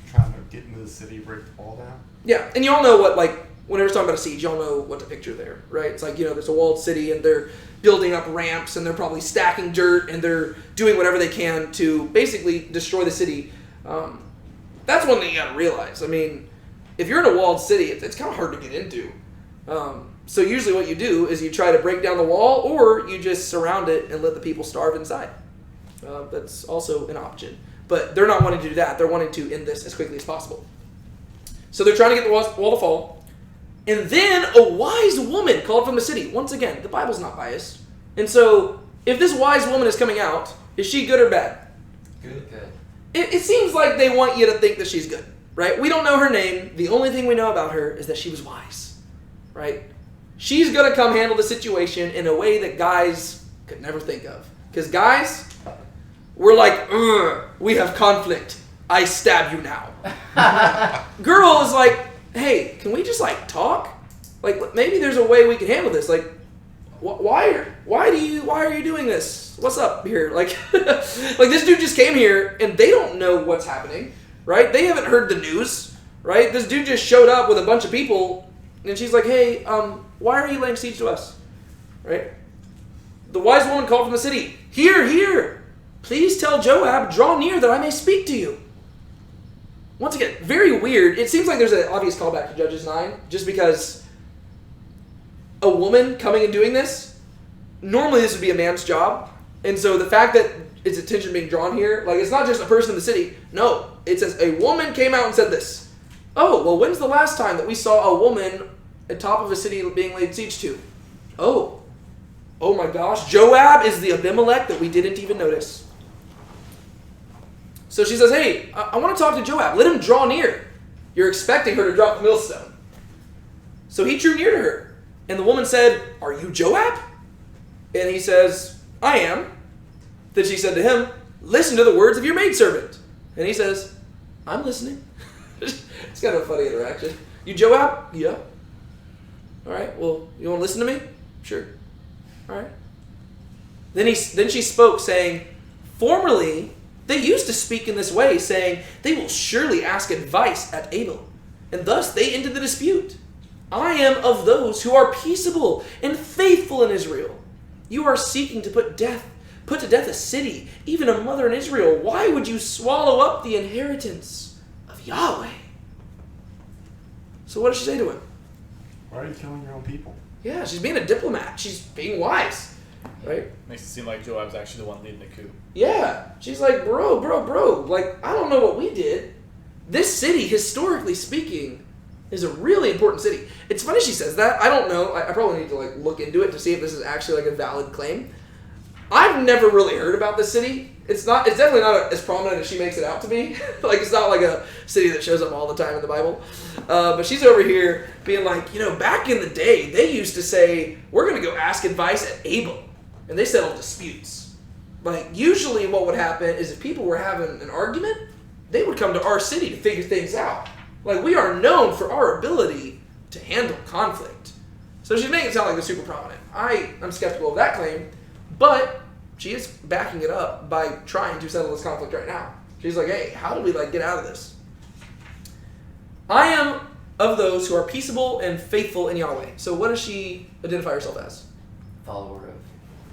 S5: Trying to get into the city, break the wall down.
S1: Yeah, and you all know what, like, whenever it's talking about a siege, you all know what to picture there, right? It's like, there's a walled city, and they're building up ramps, and they're probably stacking dirt, and they're doing whatever they can to basically destroy the city. That's one thing you gotta realize. I mean, if you're in a walled city, it's kind of hard to get into. So usually what you do is you try to break down the wall, or you just surround it and let the people starve inside. That's also an option. But they're not wanting to do that. They're wanting to end this as quickly as possible. So they're trying to get the wall to fall. And then a wise woman called from the city. Once again, the Bible's not biased. And so if this wise woman is coming out, is she good or bad?
S3: Good.
S1: It seems like they want you to think that she's good, right? We don't know her name. The only thing we know about her is that she was wise, right? She's going to come handle the situation in a way that guys could never think of. Because guys, we're like, we have conflict. I stab you now. Girl is like, hey, can we just like talk? Like, maybe there's a way we can handle this. Like, why are you doing this? What's up here? Like, like this dude just came here and they don't know what's happening, right? They haven't heard the news, right? This dude just showed up with a bunch of people, and she's like, hey, why are you laying siege to us, right? The wise woman called from the city, here, please tell Joab, draw near that I may speak to you. Once again, very weird. It seems like there's an obvious callback to Judges 9, just because a woman coming and doing this, normally this would be a man's job. And so the fact that it's attention being drawn here, like it's not just a person in the city. No, it says a woman came out and said this. Oh, well, when's the last time that we saw a woman at top of a city being laid siege to? Oh my gosh, Joab is the Abimelech that we didn't even notice. So she says, hey, I want to talk to Joab. Let him draw near. You're expecting her to drop the millstone. So he drew near to her. And the woman said, are you Joab? And he says, I am. Then she said to him, listen to the words of your maidservant. And he says, I'm listening. It's kind of a funny interaction. You Joab? Yeah. All right, well, you want to listen to me? Sure. All right. Then she spoke, saying, formerly They used to speak in this way, saying, they will surely ask advice at Abel. And thus they ended the dispute. I am of those who are peaceable and faithful in Israel. You are seeking to put to death a city, even a mother in Israel. Why would you swallow up the inheritance of Yahweh? So what does she say to him?
S5: Why are you killing your own people?
S1: Yeah, she's being a diplomat. She's being wise, right?
S4: Makes it seem like Joab's actually the one leading the coup.
S1: Yeah. She's like, bro. Like, I don't know what we did. This city, historically speaking, is a really important city. It's funny she says that. I don't know. I probably need to like look into it to see if this is actually like a valid claim. I've never really heard about this city. It's definitely not as prominent as she makes it out to be. Like, it's not like a city that shows up all the time in the Bible. But she's over here being like, back in the day, they used to say, we're going to go ask advice at Abel. And they settled disputes. Like, usually what would happen is if people were having an argument, they would come to our city to figure things out. Like, we are known for our ability to handle conflict. So she's making it sound like they're super prominent. I'm skeptical of that claim, but she is backing it up by trying to settle this conflict right now. She's like, hey, how do we get out of this? I am of those who are peaceable and faithful in Yahweh. So what does she identify herself as?
S3: Follower of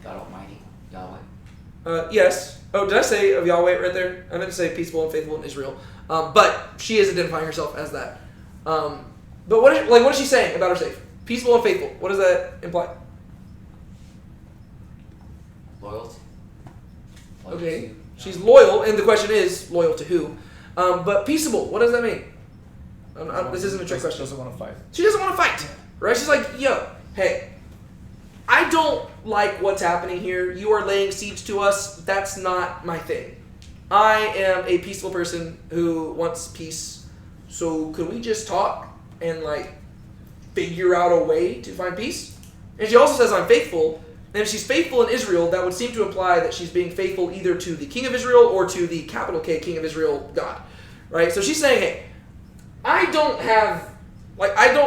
S3: God Almighty, Yahweh.
S1: Yes. Oh, did I say of Yahweh right there? I meant to say peaceable and faithful in Israel. But she is identifying herself as that. But what is she saying about herself? Peaceable and faithful. What does that imply?
S3: Loyalty.
S1: Okay. She's loyal, and the question is, loyal to who? But peaceable, what does that mean? This isn't a trick question.
S4: Doesn't want to fight.
S1: She doesn't want to fight, right? She's like, hey, I don't like what's happening here. You are laying siege to us. That's not my thing. I am a peaceful person who wants peace. So could we just talk and figure out a way to find peace? And she also says, I'm faithful. And if she's faithful in Israel, that would seem to imply that she's being faithful either to the king of Israel or to the capital K, king of Israel, God. Right? So she's saying, hey, I don't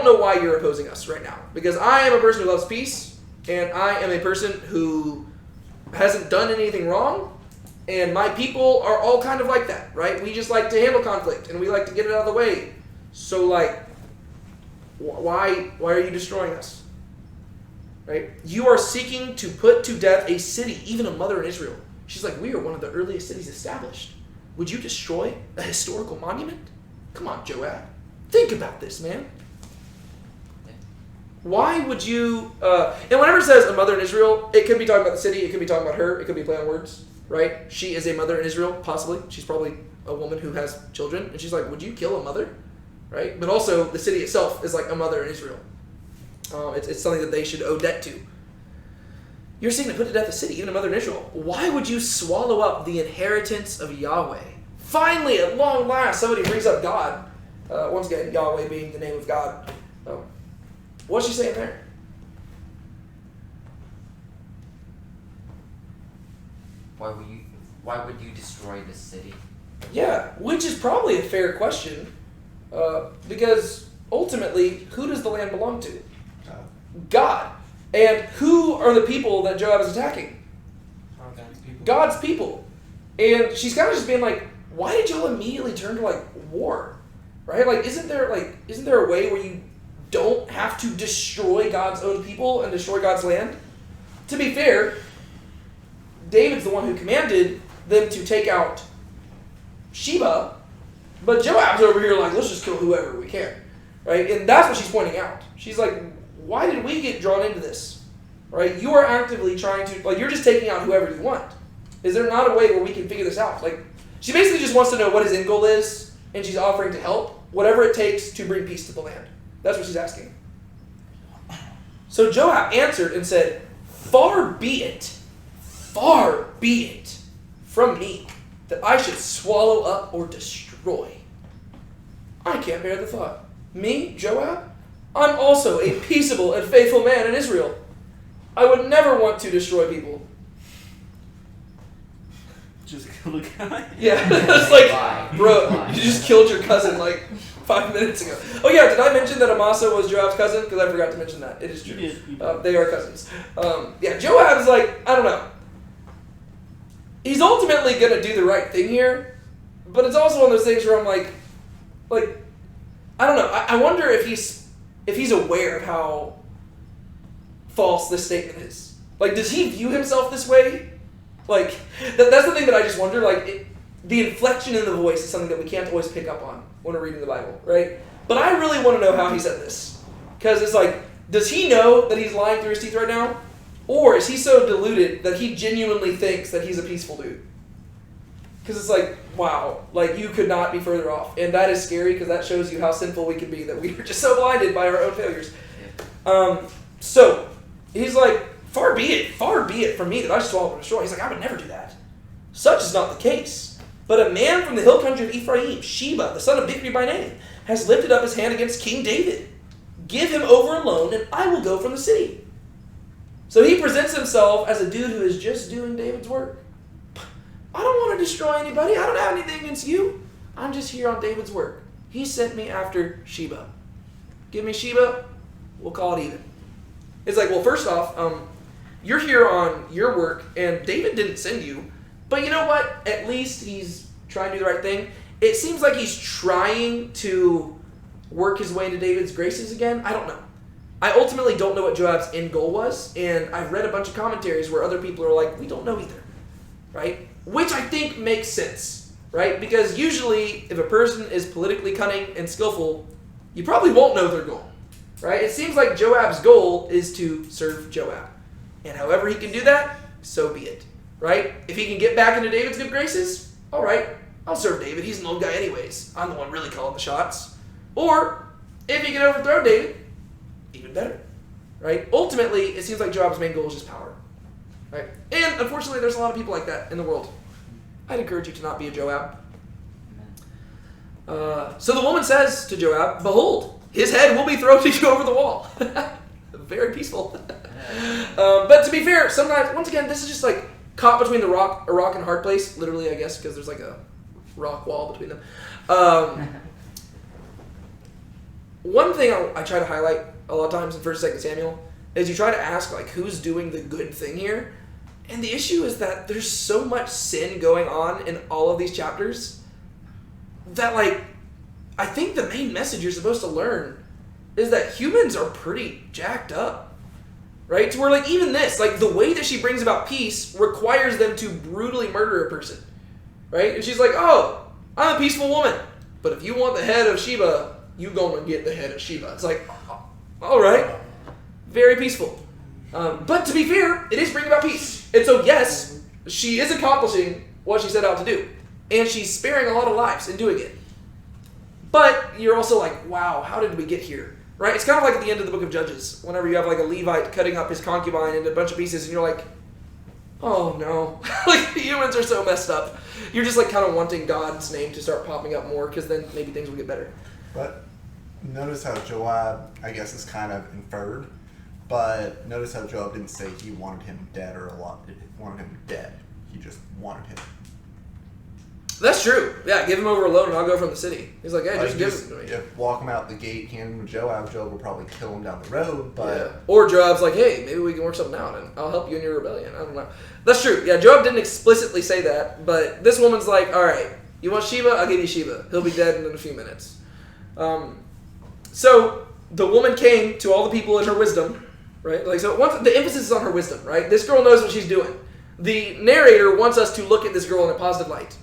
S1: know why you're opposing us right now. Because I am a person who loves peace, and I am a person who hasn't done anything wrong, and my people are all kind of like that, right? We just like to handle conflict, and we like to get it out of the way. So, why are you destroying us? Right? You are seeking to put to death a city, even a mother in Israel. She's like, we are one of the earliest cities established. Would you destroy a historical monument? Come on, Joab. Think about this, man. Why would you... and whenever it says a mother in Israel, it could be talking about the city, it could be talking about her, it could be play on words, right? She is a mother in Israel, possibly. She's probably a woman who has children. And she's like, would you kill a mother? Right? But also, the city itself is like a mother in Israel. It's something that they should owe debt to. You're seeking to put to death a city, even a mother in Israel. Why would you swallow up the inheritance of Yahweh? Finally, at long last, somebody brings up God. Once again, Yahweh being the name of God. What's she saying there?
S3: Why would you destroy this city?
S1: Yeah, which is probably a fair question. Because ultimately, who does the land belong to? God. And who are the people that Joab is attacking? God's people. And she's kind of just being like, why did y'all immediately turn to war? Right? Isn't there a way where you don't have to destroy God's own people and destroy God's land? To be fair, David's the one who commanded them to take out Sheba, but Joab's over here let's just kill whoever we can. Right? And that's what she's pointing out. She's like, why did we get drawn into this? Right? You are actively trying to, you're just taking out whoever you want. Is there not a way where we can figure this out? She basically just wants to know what his end goal is, and she's offering to help, whatever it takes to bring peace to the land. That's what she's asking. So Joab answered and said, far be it from me that I should swallow up or destroy. I can't bear the thought. Me, Joab? I'm also a peaceable and faithful man in Israel. I would never want to destroy people.
S2: Just kill the guy?
S1: Yeah, it's bro, you just killed your cousin 5 minutes ago. Oh yeah, did I mention that Amasa was Joab's cousin? Because I forgot to mention that. It is true.
S2: You did.
S1: They are cousins. Yeah, Joab's I don't know. he's ultimately going to do the right thing here, but it's also one of those things where I'm like, I don't know. I wonder if he's aware of how false this statement is. Like, does he view himself this way? Like, that's the thing that I just wonder. Like, the inflection in the voice is something that we can't always pick up on when we're reading the Bible, right? But I really want to know how he said this. Because it's like, does he know that he's lying through his teeth right now? Or is he so deluded that he genuinely thinks that he's a peaceful dude? Because it's like, wow, like you could not be further off. And that is scary because that shows you how sinful we can be, that we are just so blinded by our own failures. So he's like, far be it from me that I swallow and destroy. He's like, I would never do that. Such is not the case. But a man from the hill country of Ephraim, Sheba, the son of Bichri by name, has lifted up his hand against King David. Give him over alone, and I will go from the city. So he presents himself as a dude who is just doing David's work. I don't want to destroy anybody. I don't have anything against you. I'm just here on David's work. He sent me after Sheba. Give me Sheba, we'll call it even. It's like, well, first off, you're here on your work, and David didn't send you. But you know what? At least he's trying to do the right thing. It seems like he's trying to work his way into David's graces again. I don't know. I ultimately don't know what Joab's end goal was, and I've read a bunch of commentaries where other people are like, we don't know either, right? Which I think makes sense, right? Because usually, if a person is politically cunning and skillful, you probably won't know their goal, right? It seems like Joab's goal is to serve Joab. And however he can do that, so be it, right? If he can get back into David's good graces, all right, I'll serve David. He's an old guy anyways. I'm the one really calling the shots. Or, if he can overthrow David, even better, right? Ultimately, it seems like Joab's main goal is just power, right? And unfortunately, there's a lot of people like that in the world. I'd encourage you to not be a Joab. So the woman says to Joab, behold, his head will be thrown to you over the wall. Very peaceful. But to be fair, sometimes, once again, this is just like caught between a rock and a hard place, literally, I guess, because there's like a rock wall between them. One thing I try to highlight a lot of times in 1st and 2nd Samuel is you try to ask, like, who's doing the good thing here? And the issue is that there's so much sin going on in all of these chapters that, like, I think the main message you're supposed to learn is that humans are pretty jacked up, right? To where, like, even this, like, the way that she brings about peace requires them to brutally murder a person, right? And she's like, oh, I'm a peaceful woman, but if you want the head of Sheba, you go and get the head of Sheba. It's like, all right, very peaceful. But to be fair, it is bringing about peace. And so, yes, she is accomplishing what she set out to do. And she's sparing a lot of lives in doing it. But you're also like, wow, how did we get here? Right? It's kind of like at the end of the book of Judges, whenever you have like a Levite cutting up his concubine into a bunch of pieces, and you're like, oh no. Like, humans are so messed up. You're just like kind of wanting God's name to start popping up more, because then maybe things will get better.
S5: But notice how Joab, I guess, is kind of inferred. But notice how Joab didn't say he wanted him dead or wanted him dead. He just wanted him.
S1: That's true. Yeah, give him over alone and I'll go from the city. He's like, hey, just give him to me.
S5: If walk him out the gate, hand him to Joab will probably kill him down the road. But
S1: yeah. Or Joab's like, hey, maybe we can work something out and I'll help you in your rebellion. I don't know. That's true. Yeah, Joab didn't explicitly say that, but this woman's like, all right, you want Sheba? I'll give you Sheba. He'll be dead in a few minutes. So the woman came to all the people in her wisdom, right? Like, so once the emphasis is on her wisdom, right? This girl knows what she's doing. The narrator wants us to look at this girl in a positive light.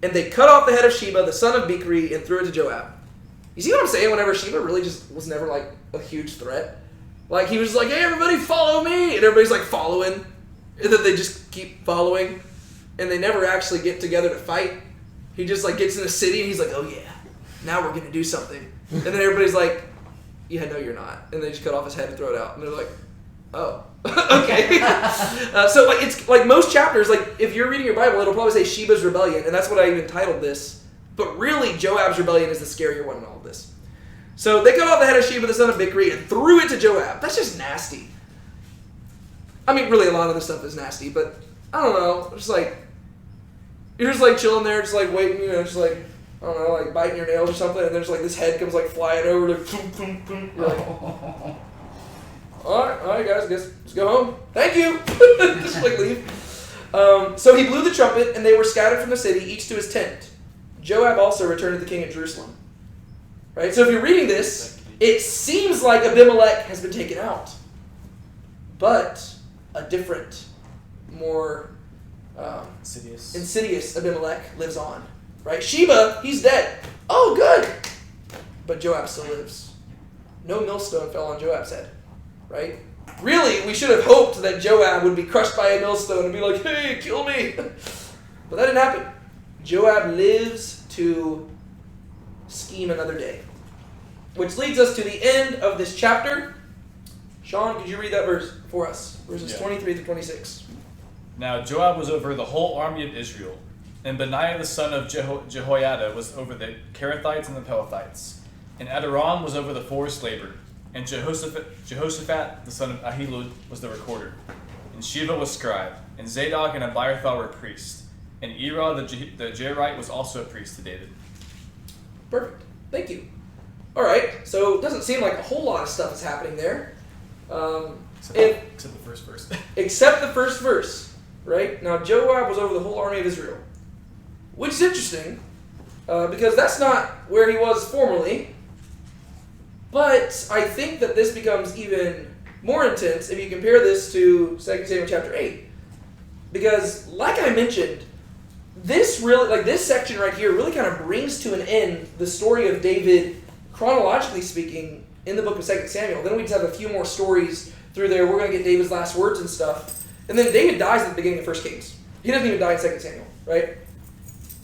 S1: And they cut off the head of Sheba, the son of Bichri, and threw it to Joab. You see what I'm saying? Whenever Sheba really just was never like a huge threat. Like, he was just like, hey, everybody follow me. And everybody's like following. And then they just keep following. And they never actually get together to fight. He just like gets in the city and he's like, oh yeah, now we're going to do something. And then everybody's like, yeah, no, you're not. And they just cut off his head and throw it out. And they're like, oh, okay. So like it's like most chapters, like if you're reading your Bible, it'll probably say Sheba's rebellion, and that's what I even titled this. But really, Joab's rebellion is the scarier one in all of this. So they cut off the head of Sheba, the son of Bichri, and threw it to Joab. That's just nasty. I mean, really, a lot of this stuff is nasty, but I don't know. Just like you're just like chilling there, just like waiting, just like I don't know, like biting your nails or something, and there's like this head comes like flying over, like boom, boom, boom. You're like, all right, guys, guess let's go home. Thank you. Just like leave. So he blew the trumpet, and they were scattered from the city, each to his tent. Joab also returned to the king at Jerusalem. Right? So if you're reading this, it seems like Abimelech has been taken out. But a different, more insidious Abimelech lives on. Right? Sheba, he's dead. Oh, good. But Joab still lives. No millstone fell on Joab's head. Right? Really, we should have hoped that Joab would be crushed by a millstone and be like, hey, kill me. But that didn't happen. Joab lives to scheme another day. Which leads us to the end of this chapter. Sean, could you read that verse for us? Verses 23 through 26.
S4: Now Joab was over the whole army of Israel, and Benaiah the son of Jehoiada was over the Kerethites and the Pelethites, and Adoram was over the forest labor, and Jehoshaphat the son of Ahilud was the recorder, and Sheba was scribe, and Zadok and Abiathar were priests, and Erah the Jairite was also a priest to David.
S1: Perfect. Thank you. All right. So it doesn't seem like a whole lot of stuff is happening there.
S4: Except the first verse.
S1: Except the first verse. Right? Now, Joab was over the whole army of Israel. Which is interesting, because that's not where he was formerly. But I think that this becomes even more intense if you compare this to 2 Samuel chapter 8. Because, like I mentioned, this section right here really kind of brings to an end the story of David, chronologically speaking, in the book of 2 Samuel. Then we just have a few more stories through there. We're going to get David's last words and stuff. And then David dies at the beginning of 1 Kings. He doesn't even die in 2 Samuel, right?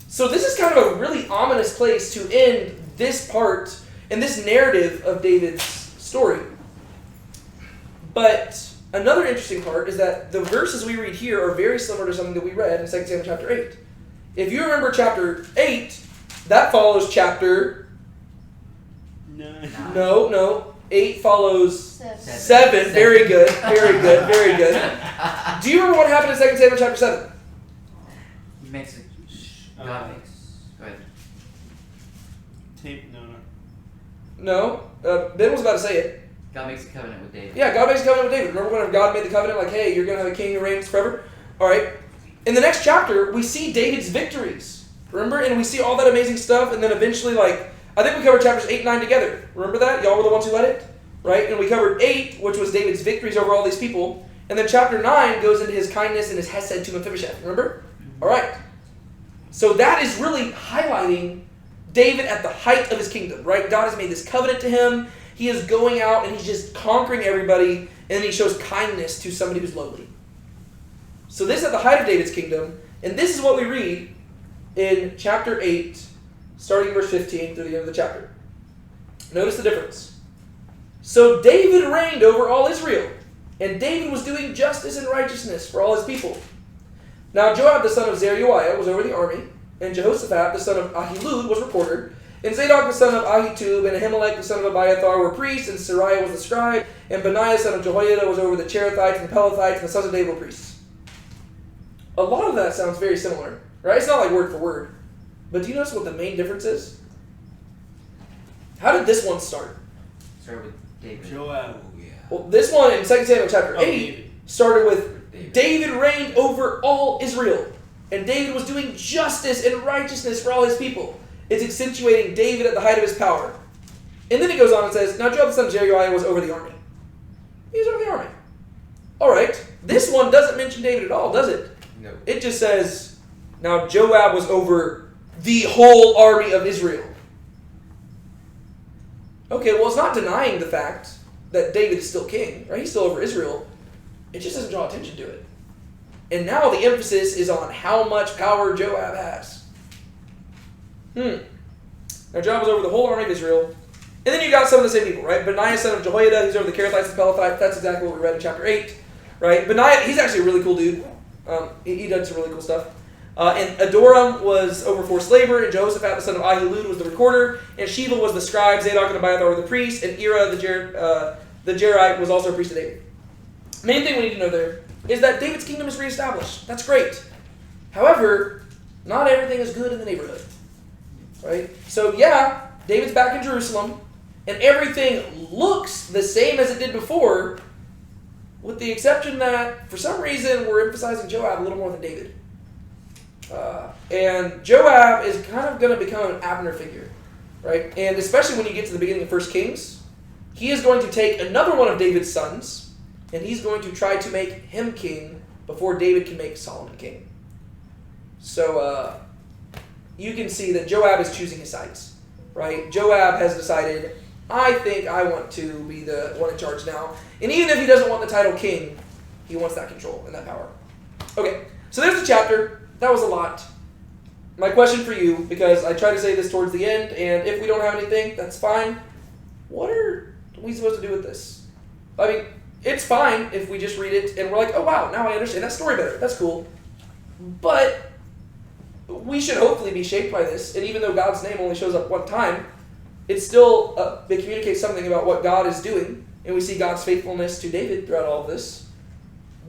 S1: So this is kind of a really ominous place to end this part and this narrative of David's story. But another interesting part is that the verses we read here are very similar to something that we read in 2 Samuel chapter 8. If you remember chapter 8, that follows chapter... No. 8 follows 7. Very good. Very good. Very good. Do you remember what happened in 2 Samuel chapter 7?
S3: He makes it. God makes. Go ahead.
S1: No. Ben was about to say it.
S3: God makes a covenant with David.
S1: Yeah, God makes a covenant with David. Remember when God made the covenant like, hey, you're going to have a king who reigns forever? All right. In the next chapter, we see David's victories. Remember? And we see all that amazing stuff. And then eventually, I think we covered chapters 8 and 9 together. Remember that? Y'all were the ones who led it? Right? And we covered 8, which was David's victories over all these people. And then chapter 9 goes into his kindness and his hesed to Mephibosheth. Remember? All right. So that is really highlighting David at the height of his kingdom, right? God has made this covenant to him. He is going out and he's just conquering everybody. And then he shows kindness to somebody who's lowly. So this is at the height of David's kingdom. And this is what we read in chapter 8, starting in verse 15 through the end of the chapter. Notice the difference. So David reigned over all Israel, and David was doing justice and righteousness for all his people. Now Joab the son of Zeruiah was over the army, and Jehoshaphat the son of Ahilud was recorder, and Zadok the son of Ahitub and Ahimelech the son of Abiathar were priests, and Sariah was the scribe, and Benaiah son of Jehoiada was over the Cherethites and the Pelethites, and the sons of David were priests. A lot of that sounds very similar, right? It's not like word for word. But do you notice what the main difference is? How did this one start?
S3: Start with David.
S2: Joab.
S1: Well, this one in 2 Samuel chapter 8 started with David reigned over all Israel. And David was doing justice and righteousness for all his people. It's accentuating David at the height of his power. And then it goes on and says, now Joab the son of Zeruiah was over the army. He was over the army. All right. This one doesn't mention David at all, does it?
S3: No.
S1: It just says, now Joab was over the whole army of Israel. Okay, well, it's not denying the fact that David is still king, right? He's still over Israel. It just doesn't draw attention to it. And now the emphasis is on how much power Joab has. Now Joab was over the whole army of Israel. And then you got some of the same people, right? Benaiah son of Jehoiada, he's over the Kerethites and Pelethites. That's exactly what we read in chapter 8, right? Benaiah, he's actually a really cool dude. He does some really cool stuff. And Adoram was over forced labor, and Jehoshaphat the son of Ahilud was the recorder, and Sheba was the scribe, Zadok and Abiathar were the priests, and Erah the Jairite was also a priest of David. Main thing we need to know there is that David's kingdom is reestablished. That's great. However, not everything is good in the neighborhood. Right? So yeah, David's back in Jerusalem, and everything looks the same as it did before, with the exception that, for some reason, we're emphasizing Joab a little more than David. And Joab is kind of going to become an Abner figure, right? And especially when you get to the beginning of 1 Kings, he is going to take another one of David's sons, and he's going to try to make him king before David can make Solomon king. So you can see that Joab is choosing his sides, right? Joab has decided, I think I want to be the one in charge now. And even if he doesn't want the title king, he wants that control and that power. Okay, so there's the chapter. That was a lot. My question for you, because I try to say this towards the end, and if we don't have anything, that's fine. What are we supposed to do with this? I mean, it's fine if we just read it and we're like, oh wow, now I understand that story better. That's cool. But we should hopefully be shaped by this, and even though God's name only shows up one time, it still it communicates something about what God is doing, and we see God's faithfulness to David throughout all of this.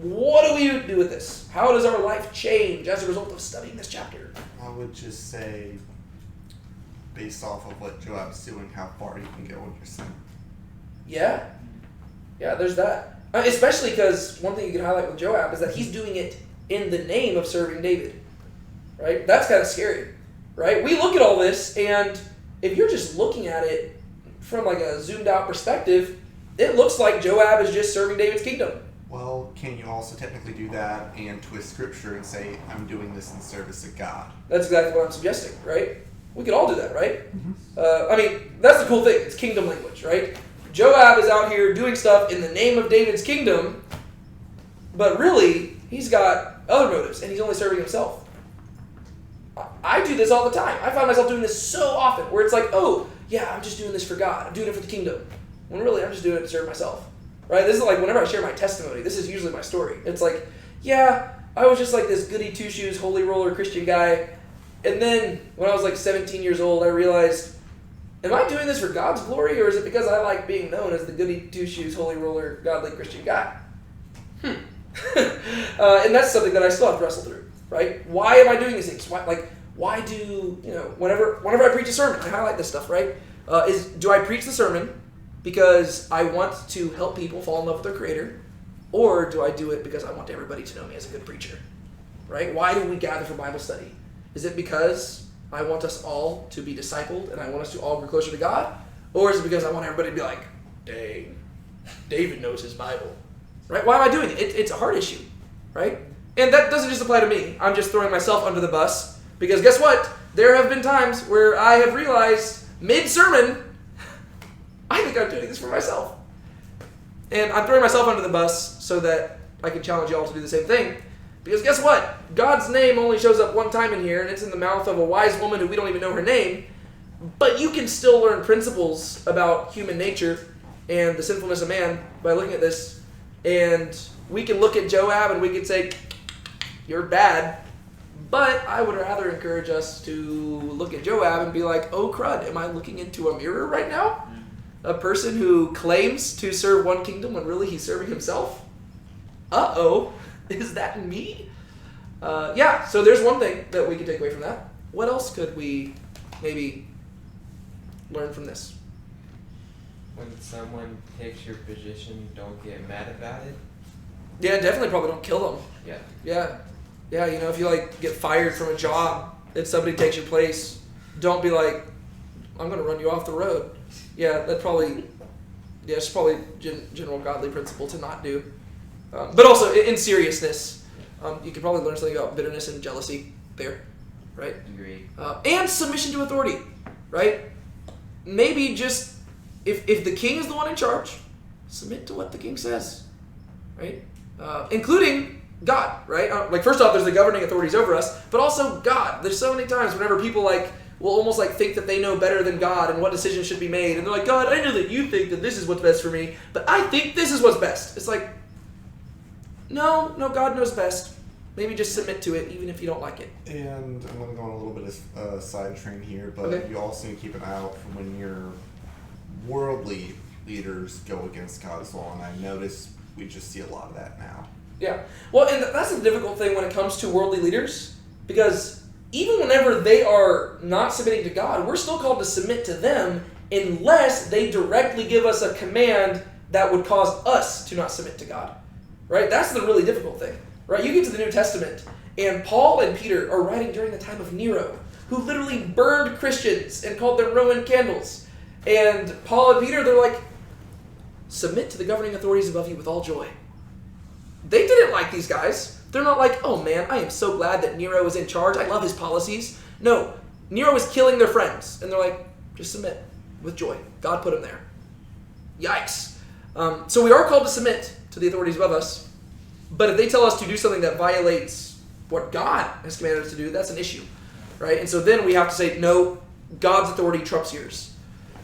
S1: What do we do with this? How does our life change as a result of studying this chapter?
S5: I would just say, based off of what Joab's doing, how far you can go with your sin.
S1: Yeah, there's that. Especially because one thing you can highlight with Joab is that he's doing it in the name of serving David, right? That's kind of scary, right? We look at all this, and if you're just looking at it from like a zoomed out perspective, it looks like Joab is just serving David's kingdom.
S5: Well, can you also technically do that and twist scripture and say, I'm doing this in service of God?
S1: That's exactly what I'm suggesting, right? We could all do that, right? I mean, that's the cool thing. It's kingdom language, right? Joab is out here doing stuff in the name of David's kingdom, but really, he's got other motives, and he's only serving himself. I do this all the time. I find myself doing this so often, where it's like, oh, yeah, I'm just doing this for God. I'm doing it for the kingdom. When really, I'm just doing it to serve myself. Right? This is like whenever I share my testimony, this is usually my story. It's like, yeah, I was just like this goody two-shoes, holy roller Christian guy. And then when I was like 17 years old, I realized, am I doing this for God's glory, or is it because I like being known as the goody two-shoes, holy roller, godly Christian guy? And that's something that I still have to wrestle through, right? Why am I doing these things? Why do, whenever I preach a sermon, I highlight this stuff, right? Do I preach the sermon because I want to help people fall in love with their Creator, or do I do it because I want everybody to know me as a good preacher, right? Why do we gather for Bible study? Is it because I want us all to be discipled and I want us to all grow closer to God, or is it because I want everybody to be like, dang, David knows his Bible, right? Why am I doing it? It's a heart issue, right? And that doesn't just apply to me. I'm just throwing myself under the bus, because guess what? There have been times where I have realized mid-sermon, I think I'm doing this for myself. And I'm throwing myself under the bus so that I can challenge you all to do the same thing. Because guess what? God's name only shows up one time in here, and it's in the mouth of a wise woman who we don't even know her name. But you can still learn principles about human nature and the sinfulness of man by looking at this. And we can look at Joab and we can say, you're bad. But I would rather encourage us to look at Joab and be like, oh crud, am I looking into a mirror right now? A person who claims to serve one kingdom when really he's serving himself? Uh-oh, is that me? So there's one thing that we can take away from that. What else could we maybe learn from this?
S6: When someone takes your position, don't get mad about it.
S1: Yeah, definitely probably don't kill them.
S6: Yeah.
S1: Yeah, if you get fired from a job and somebody takes your place, don't be like, I'm going to run you off the road. Yeah, it's probably general godly principle to not do. But also, in seriousness, you could probably learn something about bitterness and jealousy there, right?
S3: Agreed.
S1: And submission to authority, right? Maybe just, if the king is the one in charge, submit to what the king says, right? Including God, right? First off, there's the governing authorities over us, but also God. There's so many times whenever people will almost think that they know better than God and what decisions should be made. And they're like, God, I know that you think that this is what's best for me, but I think this is what's best. It's like, no, God knows best. Maybe just submit to it, even if you don't like it.
S5: And I'm going to go on a little bit of a side train here, but
S1: Okay.
S5: you also need to keep an eye out for when your worldly leaders go against God's law. And I notice we just see a lot of that now.
S1: Yeah. Well, and that's a difficult thing when it comes to worldly leaders, because even whenever they are not submitting to God, we're still called to submit to them unless they directly give us a command that would cause us to not submit to God. right? That's the really difficult thing, right? You get to the New Testament, and Paul and Peter are writing during the time of Nero, who literally burned Christians and called them Roman candles. And Paul and Peter, they're like, submit to the governing authorities above you with all joy. They didn't like these guys. They're not like, oh man, I am so glad that Nero is in charge. I love his policies. No, Nero is killing their friends. And they're like, just submit with joy. God put him there. Yikes. So we are called to submit to the authorities above us. But if they tell us to do something that violates what God has commanded us to do, that's an issue, right? And so then we have to say, no, God's authority trumps yours.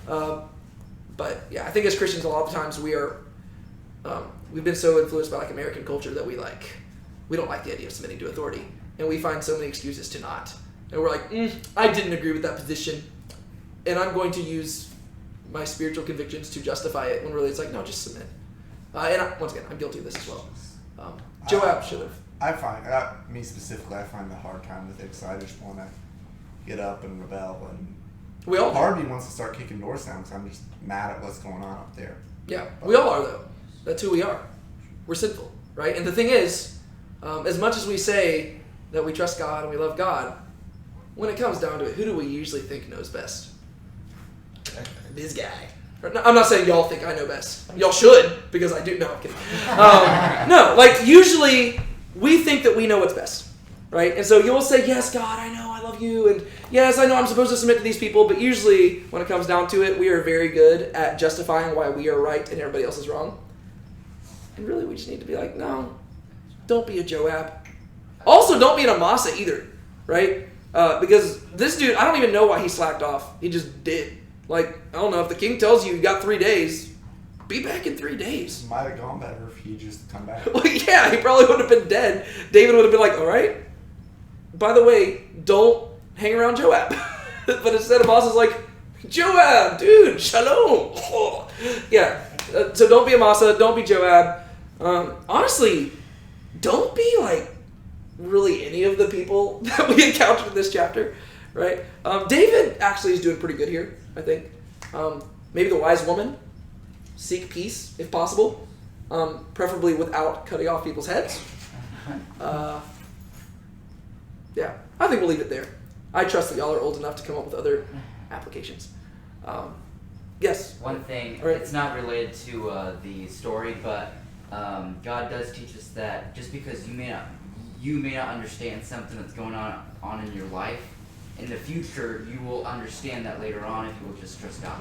S1: But yeah, I think as Christians, a lot of times we've been so influenced by like American culture that we don't like the idea of submitting to authority, and we find so many excuses to not. And we're like, I didn't agree with that position, and I'm going to use my spiritual convictions to justify it. When really it's like, no, just submit. Once again, I'm guilty of this as well. Joab should have.
S5: I find me specifically, I find a hard time with it because I just want to get up and rebel, and
S1: we all
S5: part of me wants to start kicking doors down because I'm just mad at what's going on up there.
S1: Yeah, we all are though. That's who we are. We're sinful, right? And the thing is, as much as we say that we trust God and we love God, when it comes down to it, who do we usually think knows best? This guy. I'm not saying y'all think I know best. Y'all should, because I do. No, I'm kidding. No, like usually we think that we know what's best, right? And so you'll say, yes, God, I know, I love you, and yes, I know I'm supposed to submit to these people, but usually when it comes down to it, we are very good at justifying why we are right and everybody else is wrong. And really, we just need to be like, no, don't be a Joab. Also, don't be an Amasa either, right? Because this dude, I don't even know why he slacked off. He just did. Like, I don't know, if the king tells you got 3 days, be back in 3 days.
S5: It might have gone better if he just come back.
S1: Well, yeah, he probably would have been dead. David would have been like, all right, by the way, don't hang around Joab. But instead, Amasa's like, Joab, dude, shalom. Oh. Yeah, so don't be Amasa, don't be Joab. Honestly, don't be like really any of the people that we encountered in this chapter, right? David actually is doing pretty good here, I think. Maybe the wise woman, seek peace if possible, preferably without cutting off people's heads. Yeah, I think we'll leave it there. I trust that y'all are old enough to come up with other applications. Yes?
S3: One thing,
S1: right.
S3: It's not related to the story, but God does teach us that just because you may not understand something that's going on in your life, in the future you will understand that later on if you will just trust God.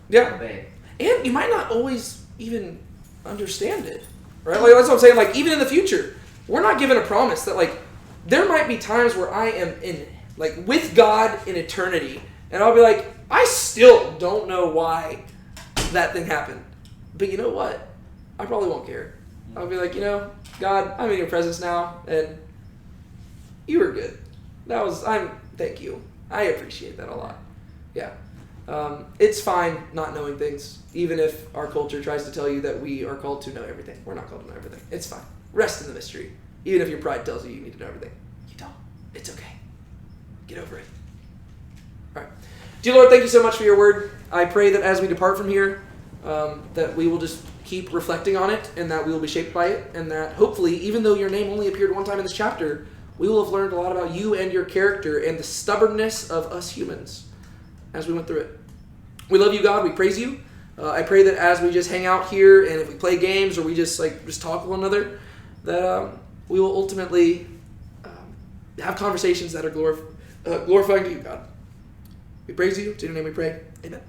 S1: Yeah.
S3: Obey.
S1: And you might not always even understand it, right? Like that's what I'm saying. Like even in the future, we're not given a promise that like there might be times where I am in like with God in eternity, and I'll be like, I still don't know why that thing happened, but you know what? I probably won't care. I'll be like, God, I'm in your presence now, and you were good. Thank you. I appreciate that a lot. Yeah. It's fine not knowing things, even if our culture tries to tell you that we are called to know everything. We're not called to know everything. It's fine. Rest in the mystery. Even if your pride tells you need to know everything. You don't. It's okay. Get over it. All right. Dear Lord, thank you so much for your word. I pray that as we depart from here, that we will just keep reflecting on it, and that we will be shaped by it, and that hopefully, even though your name only appeared one time in this chapter, we will have learned a lot about you and your character and the stubbornness of us humans as we went through it. We love you, God. We praise you. I pray that as we just hang out here, and if we play games or we just talk to one another, that we will ultimately have conversations that are glorifying to you, God. We praise you. In your name we pray. Amen.